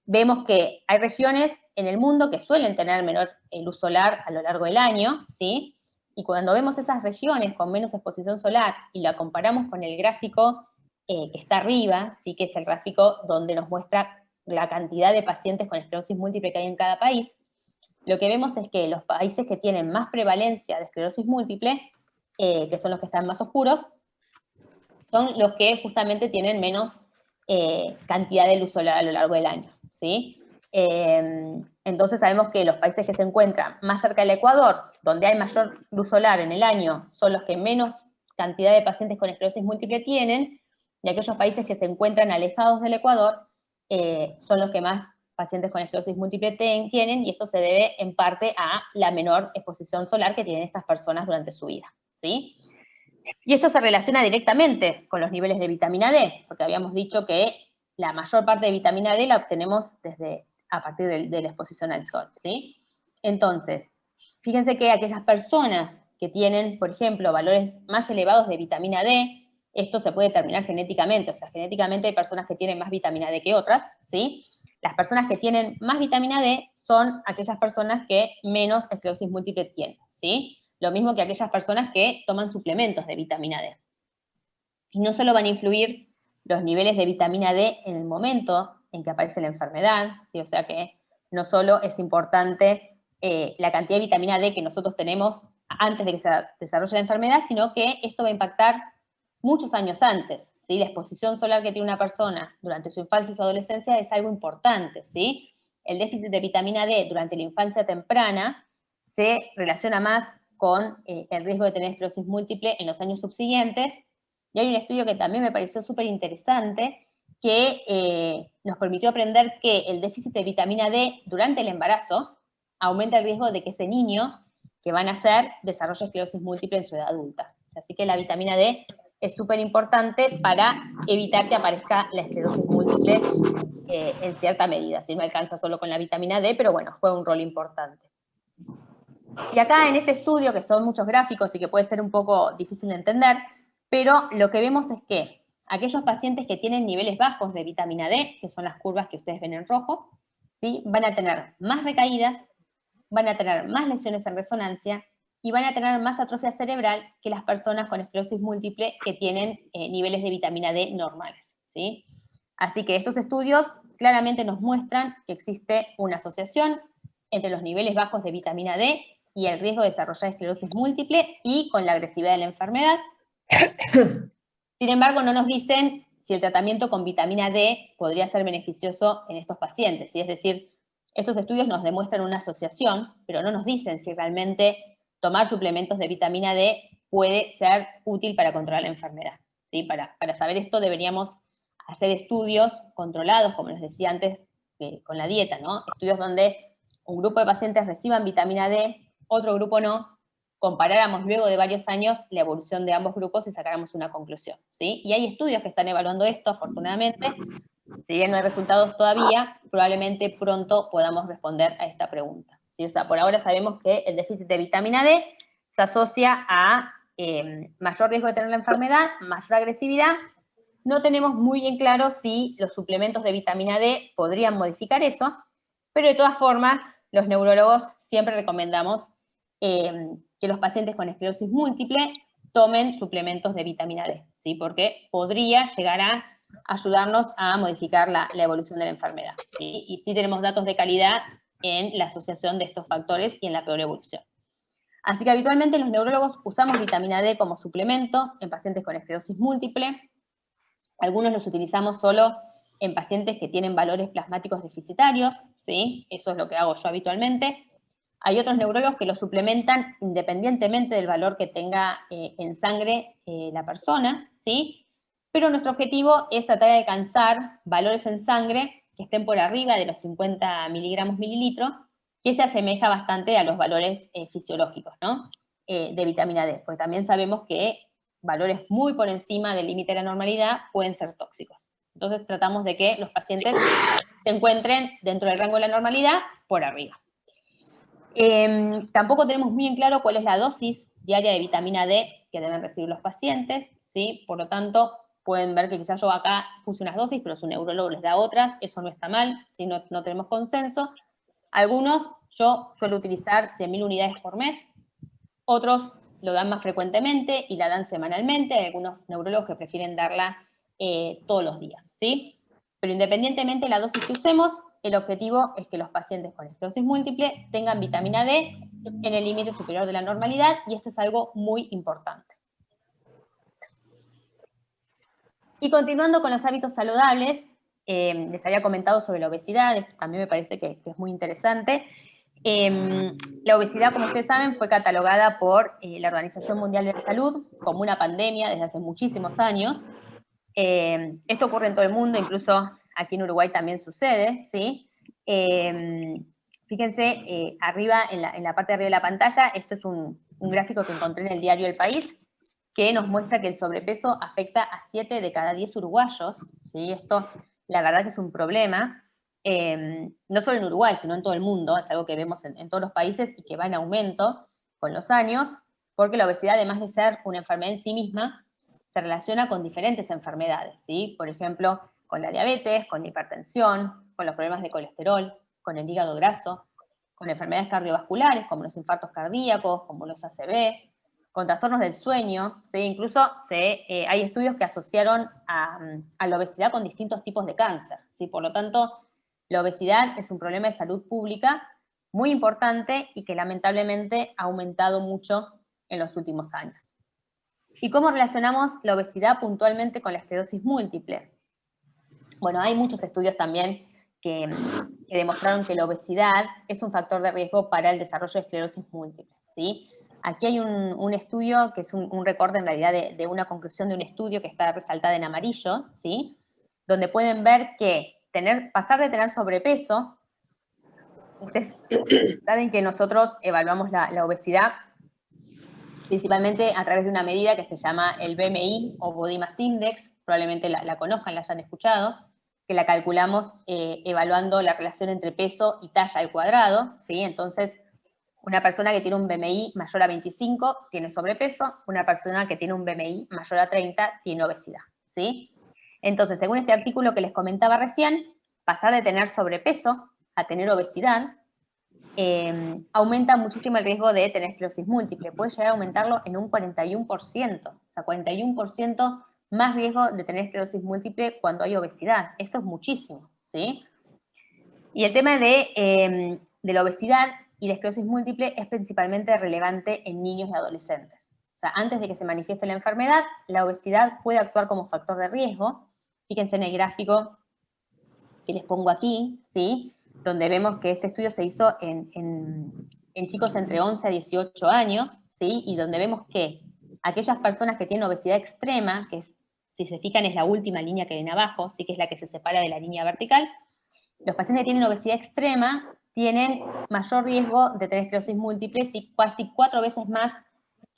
vemos que hay regiones en el mundo que suelen tener menor luz solar a lo largo del año, ¿sí? Y cuando vemos esas regiones con menos exposición solar y la comparamos con el gráfico que está arriba, ¿sí? Que es el gráfico donde nos muestra la cantidad de pacientes con esclerosis múltiple que hay en cada país, lo que vemos es que los países que tienen más prevalencia de esclerosis múltiple, que son los que están más oscuros, son los que justamente tienen menos cantidad de luz solar a lo largo del año, ¿sí? Entonces sabemos que los países que se encuentran más cerca del Ecuador, donde hay mayor luz solar en el año, son los que menos cantidad de pacientes con esclerosis múltiple tienen, y aquellos países que se encuentran alejados del Ecuador son los que más pacientes con esclerosis múltiple tienen, y esto se debe en parte a la menor exposición solar que tienen estas personas durante su vida, ¿sí? Y esto se relaciona directamente con los niveles de vitamina D, porque habíamos dicho que la mayor parte de vitamina D la obtenemos a partir de la exposición al sol, ¿sí? Entonces, fíjense que aquellas personas que tienen, por ejemplo, valores más elevados de vitamina D, esto se puede determinar genéticamente, o sea, genéticamente hay personas que tienen más vitamina D que otras, ¿sí? Las personas que tienen más vitamina D son aquellas personas que menos esclerosis múltiple tienen, ¿sí? Lo mismo que aquellas personas que toman suplementos de vitamina D. Y no solo van a influir los niveles de vitamina D en el momento en que aparece la enfermedad, ¿sí? O sea que no solo es importante la cantidad de vitamina D que nosotros tenemos antes de que se desarrolle la enfermedad, sino que esto va a impactar muchos años antes, ¿sí? La exposición solar que tiene una persona durante su infancia y su adolescencia es algo importante, ¿sí? El déficit de vitamina D durante la infancia temprana se relaciona más con el riesgo de tener esclerosis múltiple en los años subsiguientes. Y hay un estudio que también me pareció súper interesante que nos permitió aprender que el déficit de vitamina D durante el embarazo aumenta el riesgo de que ese niño que va a nacer desarrolle esclerosis múltiple en su edad adulta. Así que la vitamina D es súper importante para evitar que aparezca la esclerosis múltiple en cierta medida. Si no alcanza solo con la vitamina D, pero bueno, juega un rol importante. Y acá en este estudio, que son muchos gráficos y que puede ser un poco difícil de entender, pero lo que vemos es que aquellos pacientes que tienen niveles bajos de vitamina D, que son las curvas que ustedes ven en rojo, ¿sí? Van a tener más recaídas, van a tener más lesiones en resonancia y van a tener más atrofia cerebral que las personas con esclerosis múltiple que tienen niveles de vitamina D normales, ¿sí? Así que estos estudios claramente nos muestran que existe una asociación entre los niveles bajos de vitamina D y el riesgo de desarrollar esclerosis múltiple y con la agresividad de la enfermedad. Sin embargo, no nos dicen si el tratamiento con vitamina D podría ser beneficioso en estos pacientes, ¿sí? Es decir, estos estudios nos demuestran una asociación, pero no nos dicen si realmente tomar suplementos de vitamina D puede ser útil para controlar la enfermedad, ¿sí? Para saber esto deberíamos hacer estudios controlados, como les decía antes, con la dieta, ¿no? Estudios donde un grupo de pacientes reciban vitamina D, otro grupo no, comparáramos luego de varios años la evolución de ambos grupos y sacáramos una conclusión, ¿sí? Y hay estudios que están evaluando esto, afortunadamente. Si bien no hay resultados todavía, probablemente pronto podamos responder a esta pregunta, ¿sí? O sea, por ahora sabemos que el déficit de vitamina D se asocia a mayor riesgo de tener la enfermedad, mayor agresividad. No tenemos muy bien claro si los suplementos de vitamina D podrían modificar eso, pero de todas formas, los neurólogos siempre recomendamos que los pacientes con esclerosis múltiple tomen suplementos de vitamina D, ¿sí? Porque podría llegar a ayudarnos a modificar la evolución de la enfermedad, ¿sí? Y sí tenemos datos de calidad en la asociación de estos factores y en la peor evolución. Así que habitualmente los neurólogos usamos vitamina D como suplemento en pacientes con esclerosis múltiple. Algunos los utilizamos solo en pacientes que tienen valores plasmáticos deficitarios, ¿sí? Eso es lo que hago yo habitualmente. Hay otros neurólogos que lo suplementan independientemente del valor que tenga en sangre la persona, ¿sí? Pero nuestro objetivo es tratar de alcanzar valores en sangre que estén por arriba de los 50 miligramos mililitro, que se asemeja bastante a los valores fisiológicos, ¿no? De vitamina D, porque también sabemos que valores muy por encima del límite de la normalidad pueden ser tóxicos. Entonces tratamos de que los pacientes se encuentren dentro del rango de la normalidad, por arriba. Tampoco tenemos muy en claro cuál es la dosis diaria de vitamina D que deben recibir los pacientes, ¿sí? Por lo tanto, pueden ver que quizás yo acá puse unas dosis, pero su neurólogo les da otras, eso no está mal, si no tenemos consenso. Algunos, yo suelo utilizar 100.000 unidades por mes, otros lo dan más frecuentemente y la dan semanalmente, hay algunos neurólogos que prefieren darla todos los días, ¿sí? Pero independientemente de la dosis que usemos, el objetivo es que los pacientes con esclerosis múltiple tengan vitamina D en el límite superior de la normalidad, y esto es algo muy importante. Y continuando con los hábitos saludables, les había comentado sobre la obesidad, esto también me parece que es muy interesante. La obesidad, como ustedes saben, fue catalogada por la Organización Mundial de la Salud como una pandemia desde hace muchísimos años. Esto ocurre en todo el mundo, incluso aquí en Uruguay también sucede, ¿sí? Fíjense, arriba, en la parte de arriba de la pantalla, esto es un gráfico que encontré en el diario El País, que nos muestra que el sobrepeso afecta a 7 de cada 10 uruguayos, ¿sí? Esto, la verdad que es un problema, no solo en Uruguay, sino en todo el mundo, es algo que vemos en todos los países y que va en aumento con los años, porque la obesidad, además de ser una enfermedad en sí misma, se relaciona con diferentes enfermedades, ¿sí? Por ejemplo, con la diabetes, con la hipertensión, con los problemas de colesterol, con el hígado graso, con enfermedades cardiovasculares como los infartos cardíacos, como los ACV, con trastornos del sueño, ¿sí? Incluso hay estudios que asociaron a la obesidad con distintos tipos de cáncer, ¿sí? Por lo tanto, la obesidad es un problema de salud pública muy importante y que lamentablemente ha aumentado mucho en los últimos años. ¿Y cómo relacionamos la obesidad puntualmente con la esclerosis múltiple? Bueno, hay muchos estudios también que demostraron que la obesidad es un factor de riesgo para el desarrollo de esclerosis múltiple, ¿sí? Aquí hay un estudio que es un recorte en realidad de una conclusión de un estudio que está resaltada en amarillo, ¿sí? Donde pueden ver que pasar de tener sobrepeso, ustedes saben que nosotros evaluamos la obesidad principalmente a través de una medida que se llama el BMI o Body Mass Index, probablemente la conozcan, la hayan escuchado, que la calculamos evaluando la relación entre peso y talla al cuadrado, ¿sí? Entonces, una persona que tiene un BMI mayor a 25 tiene sobrepeso, una persona que tiene un BMI mayor a 30 tiene obesidad, ¿sí? Entonces, según este artículo que les comentaba recién, pasar de tener sobrepeso a tener obesidad aumenta muchísimo el riesgo de tener esclerosis múltiple. Puede llegar a aumentarlo en un 41%, o sea, 41% más riesgo de tener esclerosis múltiple cuando hay obesidad. Esto es muchísimo, ¿sí? Y el tema de la obesidad y la esclerosis múltiple es principalmente relevante en niños y adolescentes. O sea, antes de que se manifieste la enfermedad, la obesidad puede actuar como factor de riesgo. Fíjense en el gráfico que les pongo aquí, ¿sí? Donde vemos que este estudio se hizo en chicos entre 11 a 18 años, ¿sí? Y donde vemos que aquellas personas que tienen obesidad extrema, que es, si se fijan es la última línea que ven abajo, sí que es la que se separa de la línea vertical, los pacientes que tienen obesidad extrema tienen mayor riesgo de tener esclerosis múltiple, y casi 4 veces más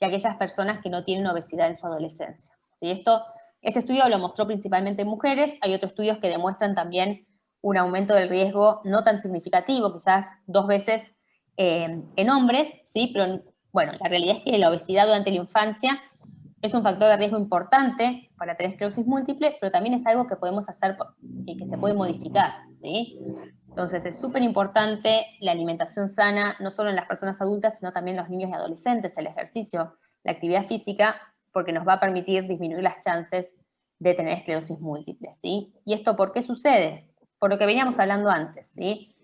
que aquellas personas que no tienen obesidad en su adolescencia, ¿sí? Este estudio lo mostró principalmente en mujeres, hay otros estudios que demuestran también un aumento del riesgo no tan significativo, quizás 2 veces en hombres, ¿sí? Pero bueno, la realidad es que la obesidad durante la infancia es un factor de riesgo importante para tener esclerosis múltiple, pero también es algo que podemos hacer y que se puede modificar, ¿sí? Entonces es súper importante la alimentación sana, no solo en las personas adultas, sino también en los niños y adolescentes, el ejercicio, la actividad física, porque nos va a permitir disminuir las chances de tener esclerosis múltiple, ¿sí? ¿Y esto por qué sucede? Por lo que veníamos hablando antes, ¿sí?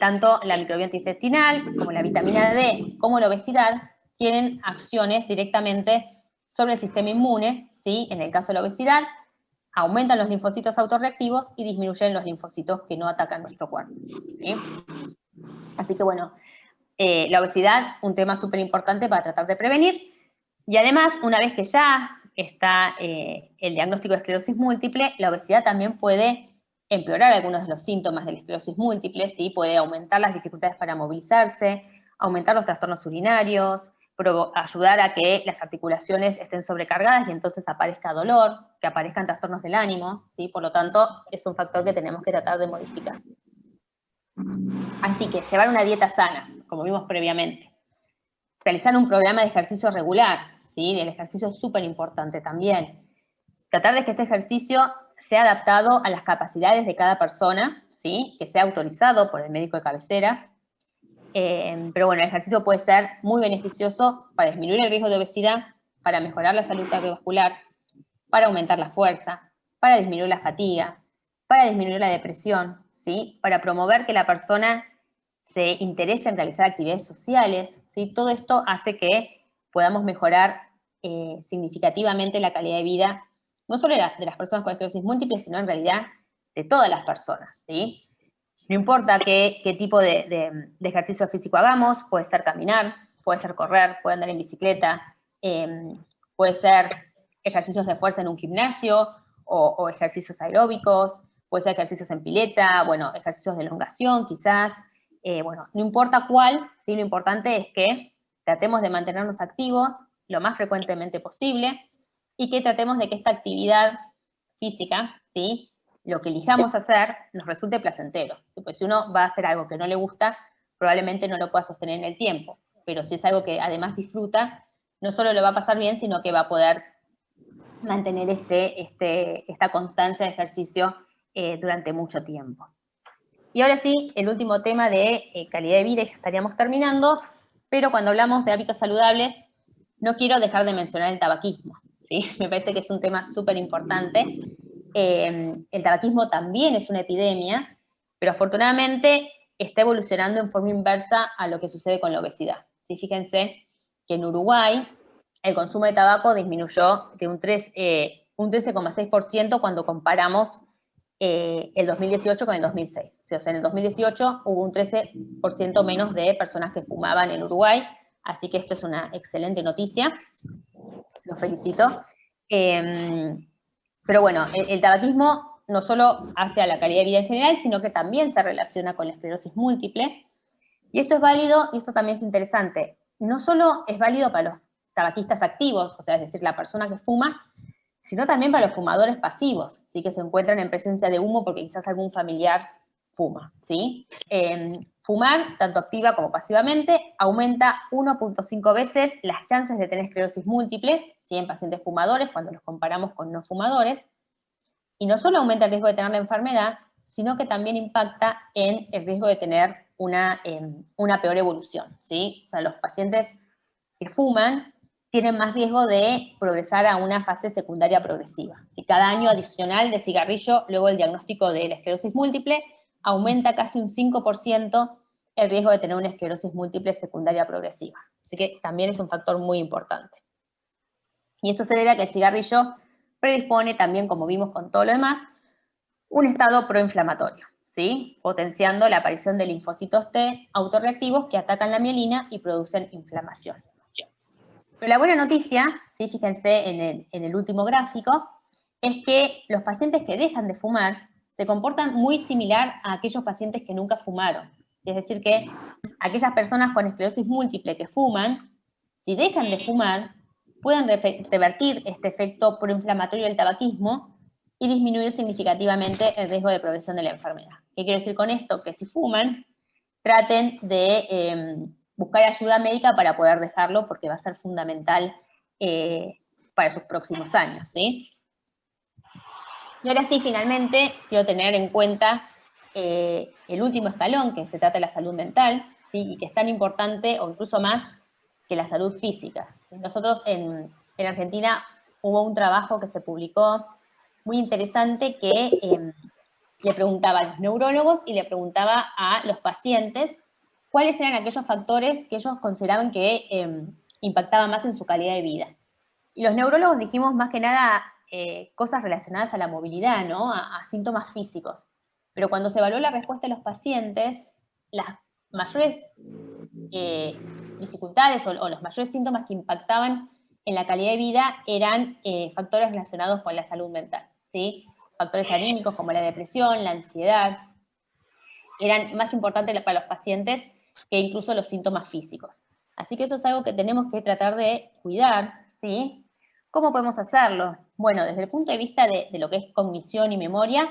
Tanto la microbiota intestinal, como la vitamina D, como la obesidad, tienen acciones directamente sobre el sistema inmune, ¿sí? En el caso de la obesidad, aumentan los linfocitos autorreactivos y disminuyen los linfocitos que no atacan nuestro cuerpo, ¿sí? Así que bueno, La obesidad, un tema súper importante para tratar de prevenir, y además, una vez que ya está el diagnóstico de esclerosis múltiple, la obesidad también puede empeorar algunos de los síntomas de la esclerosis múltiple, ¿sí? Puede aumentar las dificultades para movilizarse, aumentar los trastornos urinarios, ayudar a que las articulaciones estén sobrecargadas y entonces aparezca dolor, que aparezcan trastornos del ánimo, ¿sí? Por lo tanto, es un factor que tenemos que tratar de modificar. Así que llevar una dieta sana, como vimos previamente. Realizar un programa de ejercicio regular, ¿sí? El ejercicio es súper importante también. Tratar de que este ejercicio sea adaptado a las capacidades de cada persona, ¿sí? Que sea autorizado por el médico de cabecera. Pero bueno, el ejercicio puede ser muy beneficioso para disminuir el riesgo de obesidad, para mejorar la salud cardiovascular, para aumentar la fuerza, para disminuir la fatiga, para disminuir la depresión, ¿sí? Para promover que la persona se interese en realizar actividades sociales, ¿sí? Todo esto hace que podamos mejorar significativamente la calidad de vida, no solo de las personas con esclerosis múltiple, sino en realidad de todas las personas, ¿sí? No importa qué tipo de ejercicio físico hagamos, puede ser caminar, puede ser correr, puede andar en bicicleta, puede ser ejercicios de fuerza en un gimnasio o ejercicios aeróbicos, puede ser ejercicios en pileta, bueno, ejercicios de elongación quizás, bueno, no importa cuál, ¿sí? Lo importante es que tratemos de mantenernos activos lo más frecuentemente posible y que tratemos de que esta actividad física, ¿sí? Lo que elijamos hacer nos resulte placentero. Pues si uno va a hacer algo que no le gusta, probablemente no lo pueda sostener en el tiempo. Pero si es algo que además disfruta, no solo lo va a pasar bien, sino que va a poder mantener esta constancia de ejercicio durante mucho tiempo. Y ahora sí, el último tema de calidad de vida, y ya estaríamos terminando, pero cuando hablamos de hábitos saludables, no quiero dejar de mencionar el tabaquismo, ¿sí? Me parece que es un tema súper importante. El tabaquismo también es una epidemia, pero afortunadamente está evolucionando en forma inversa a lo que sucede con la obesidad. ¿Sí? Fíjense que en Uruguay el consumo de tabaco disminuyó de un 13,6% cuando comparamos el 2018 con el 2006. O sea, en el 2018 hubo un 13% menos de personas que fumaban en Uruguay, así que esto es una excelente noticia. Los felicito. Pero bueno, el tabaquismo no solo hace a la calidad de vida en general, sino que también se relaciona con la esclerosis múltiple. Y esto es válido, y esto también es interesante, no solo es válido para los tabaquistas activos, o sea, es decir, la persona que fuma, sino también para los fumadores pasivos, ¿sí? Que se encuentran en presencia de humo porque quizás algún familiar fuma, ¿sí? Fumar, tanto activa como pasivamente, aumenta 1,5 veces las chances de tener esclerosis múltiple, ¿sí? En pacientes fumadores cuando los comparamos con no fumadores, y no solo aumenta el riesgo de tener la enfermedad, sino que también impacta en el riesgo de tener una peor evolución, ¿sí? O sea, los pacientes que fuman tienen más riesgo de progresar a una fase secundaria progresiva. Y cada año adicional de cigarrillo, luego el diagnóstico de la esclerosis múltiple, aumenta casi un 5% el riesgo de tener una esclerosis múltiple secundaria progresiva. Así que también es un factor muy importante. Y esto se debe a que el cigarrillo predispone también, como vimos con todo lo demás, un estado proinflamatorio, ¿sí? Potenciando la aparición de linfocitos T autorreactivos que atacan la mielina y producen inflamación. Pero la buena noticia, ¿sí? Fíjense en el último gráfico, es que los pacientes que dejan de fumar se comportan muy similar a aquellos pacientes que nunca fumaron. Es decir, que aquellas personas con esclerosis múltiple que fuman, si dejan de fumar, pueden revertir este efecto proinflamatorio del tabaquismo y disminuir significativamente el riesgo de progresión de la enfermedad. ¿Qué quiero decir con esto? Que si fuman, traten de buscar ayuda médica para poder dejarlo, porque va a ser fundamental para sus próximos años, ¿sí? Y ahora sí, finalmente, quiero tener en cuenta el último escalón, que se trata de la salud mental, ¿sí? Y que es tan importante, o incluso más, que la salud física. Nosotros en Argentina hubo un trabajo que se publicó muy interesante que le preguntaba a los neurólogos y le preguntaba a los pacientes cuáles eran aquellos factores que ellos consideraban que impactaban más en su calidad de vida. Y los neurólogos dijimos más que nada cosas relacionadas a la movilidad, ¿no? A síntomas físicos. Pero cuando se evaluó la respuesta de los pacientes, mayores dificultades o los mayores síntomas que impactaban en la calidad de vida eran factores relacionados con la salud mental, ¿sí? Factores anímicos como la depresión, la ansiedad, eran más importantes para los pacientes que incluso los síntomas físicos. Así que eso es algo que tenemos que tratar de cuidar, ¿sí? ¿Cómo podemos hacerlo? Bueno, desde el punto de vista de lo que es cognición y memoria,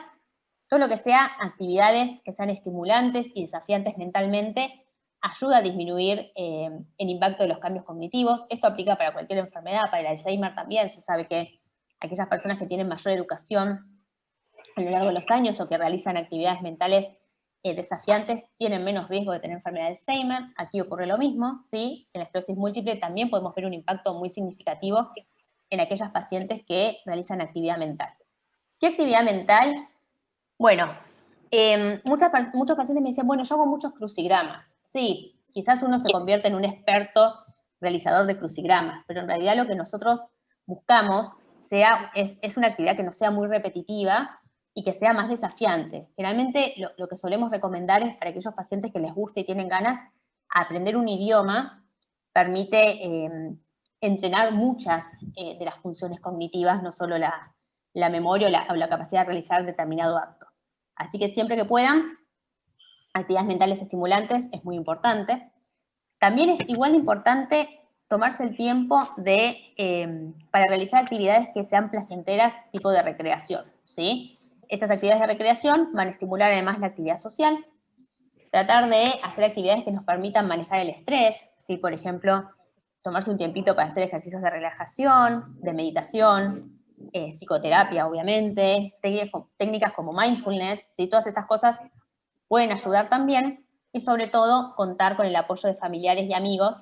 todo lo que sea actividades que sean estimulantes y desafiantes mentalmente ayuda a disminuir el impacto de los cambios cognitivos. Esto aplica para cualquier enfermedad, para el Alzheimer también. Se sabe que aquellas personas que tienen mayor educación a lo largo de los años o que realizan actividades mentales desafiantes tienen menos riesgo de tener enfermedad de Alzheimer. Aquí ocurre lo mismo, ¿sí? En la esclerosis múltiple también podemos ver un impacto muy significativo en aquellas pacientes que realizan actividad mental. ¿Qué actividad mental? Bueno, muchos pacientes me dicen, bueno, yo hago muchos crucigramas. Sí, quizás uno se convierte en un experto realizador de crucigramas, pero en realidad lo que nosotros buscamos es una actividad que no sea muy repetitiva y que sea más desafiante. Generalmente lo que solemos recomendar es para aquellos pacientes que les guste y tienen ganas, aprender un idioma permite entrenar muchas de las funciones cognitivas, no solo la memoria o la capacidad de realizar determinado acto. Así que siempre que puedan, actividades mentales estimulantes es muy importante. También es igual de importante tomarse el tiempo para realizar actividades que sean placenteras, tipo de recreación, ¿sí? Estas actividades de recreación van a estimular además la actividad social, tratar de hacer actividades que nos permitan manejar el estrés, ¿sí? Por ejemplo, tomarse un tiempito para hacer ejercicios de relajación, de meditación, psicoterapia, obviamente, técnicas como mindfulness, ¿sí? Todas estas cosas pueden ayudar también, y sobre todo contar con el apoyo de familiares y amigos,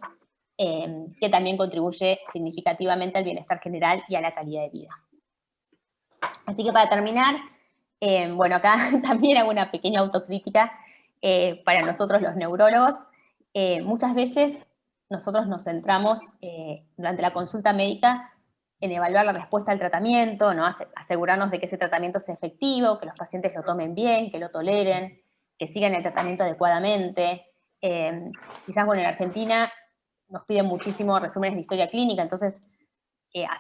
que también contribuye significativamente al bienestar general y a la calidad de vida. Así que para terminar, bueno, acá también hago una pequeña autocrítica para nosotros los neurólogos. Muchas veces nosotros nos centramos durante la consulta médica en evaluar la respuesta al tratamiento, ¿no? Asegurarnos de que ese tratamiento sea efectivo, que los pacientes lo tomen bien, que lo toleren, que sigan el tratamiento adecuadamente. Quizás, bueno, en Argentina nos piden muchísimo resúmenes de historia clínica, entonces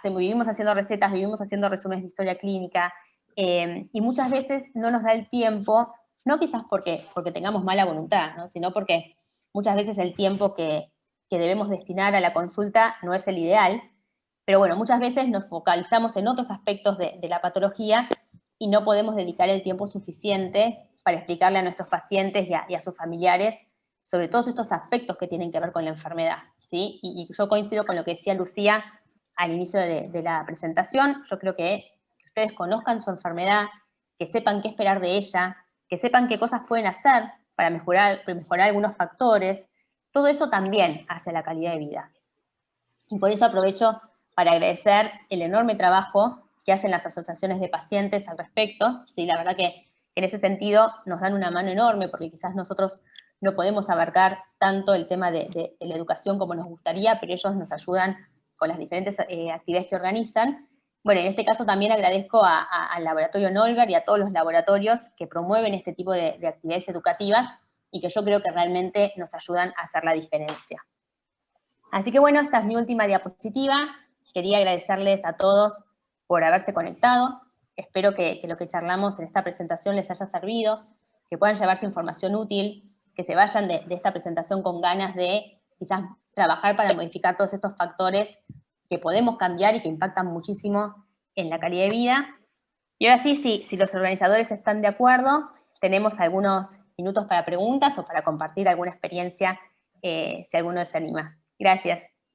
vivimos haciendo recetas, vivimos haciendo resúmenes de historia clínica, y muchas veces no nos da el tiempo, no quizás porque tengamos mala voluntad, ¿no? Sino porque muchas veces el tiempo que debemos destinar a la consulta no es el ideal, pero bueno, muchas veces nos focalizamos en otros aspectos de la patología y no podemos dedicar el tiempo suficiente para explicarle a nuestros pacientes y a sus familiares sobre todos estos aspectos que tienen que ver con la enfermedad, ¿sí? Y yo coincido con lo que decía Lucía al inicio de la presentación. Yo creo que ustedes conozcan su enfermedad, que sepan qué esperar de ella, que sepan qué cosas pueden hacer para mejorar algunos factores. Todo eso también hace la calidad de vida. Y por eso aprovecho para agradecer el enorme trabajo que hacen las asociaciones de pacientes al respecto. Sí, la verdad que en ese sentido nos dan una mano enorme, porque quizás nosotros no podemos abarcar tanto el tema de la educación como nos gustaría, pero ellos nos ayudan con las diferentes actividades que organizan. Bueno, en este caso también agradezco al laboratorio Nolver y a todos los laboratorios que promueven este tipo de actividades educativas y que yo creo que realmente nos ayudan a hacer la diferencia. Así que bueno, esta es mi última diapositiva. Quería agradecerles a todos por haberse conectado. Espero que lo que charlamos en esta presentación les haya servido, que puedan llevarse información útil, que se vayan de esta presentación con ganas de quizás trabajar para modificar todos estos factores que podemos cambiar y que impactan muchísimo en la calidad de vida. Y ahora sí, si los organizadores están de acuerdo, tenemos algunos minutos para preguntas o para compartir alguna experiencia, si alguno se anima. Gracias.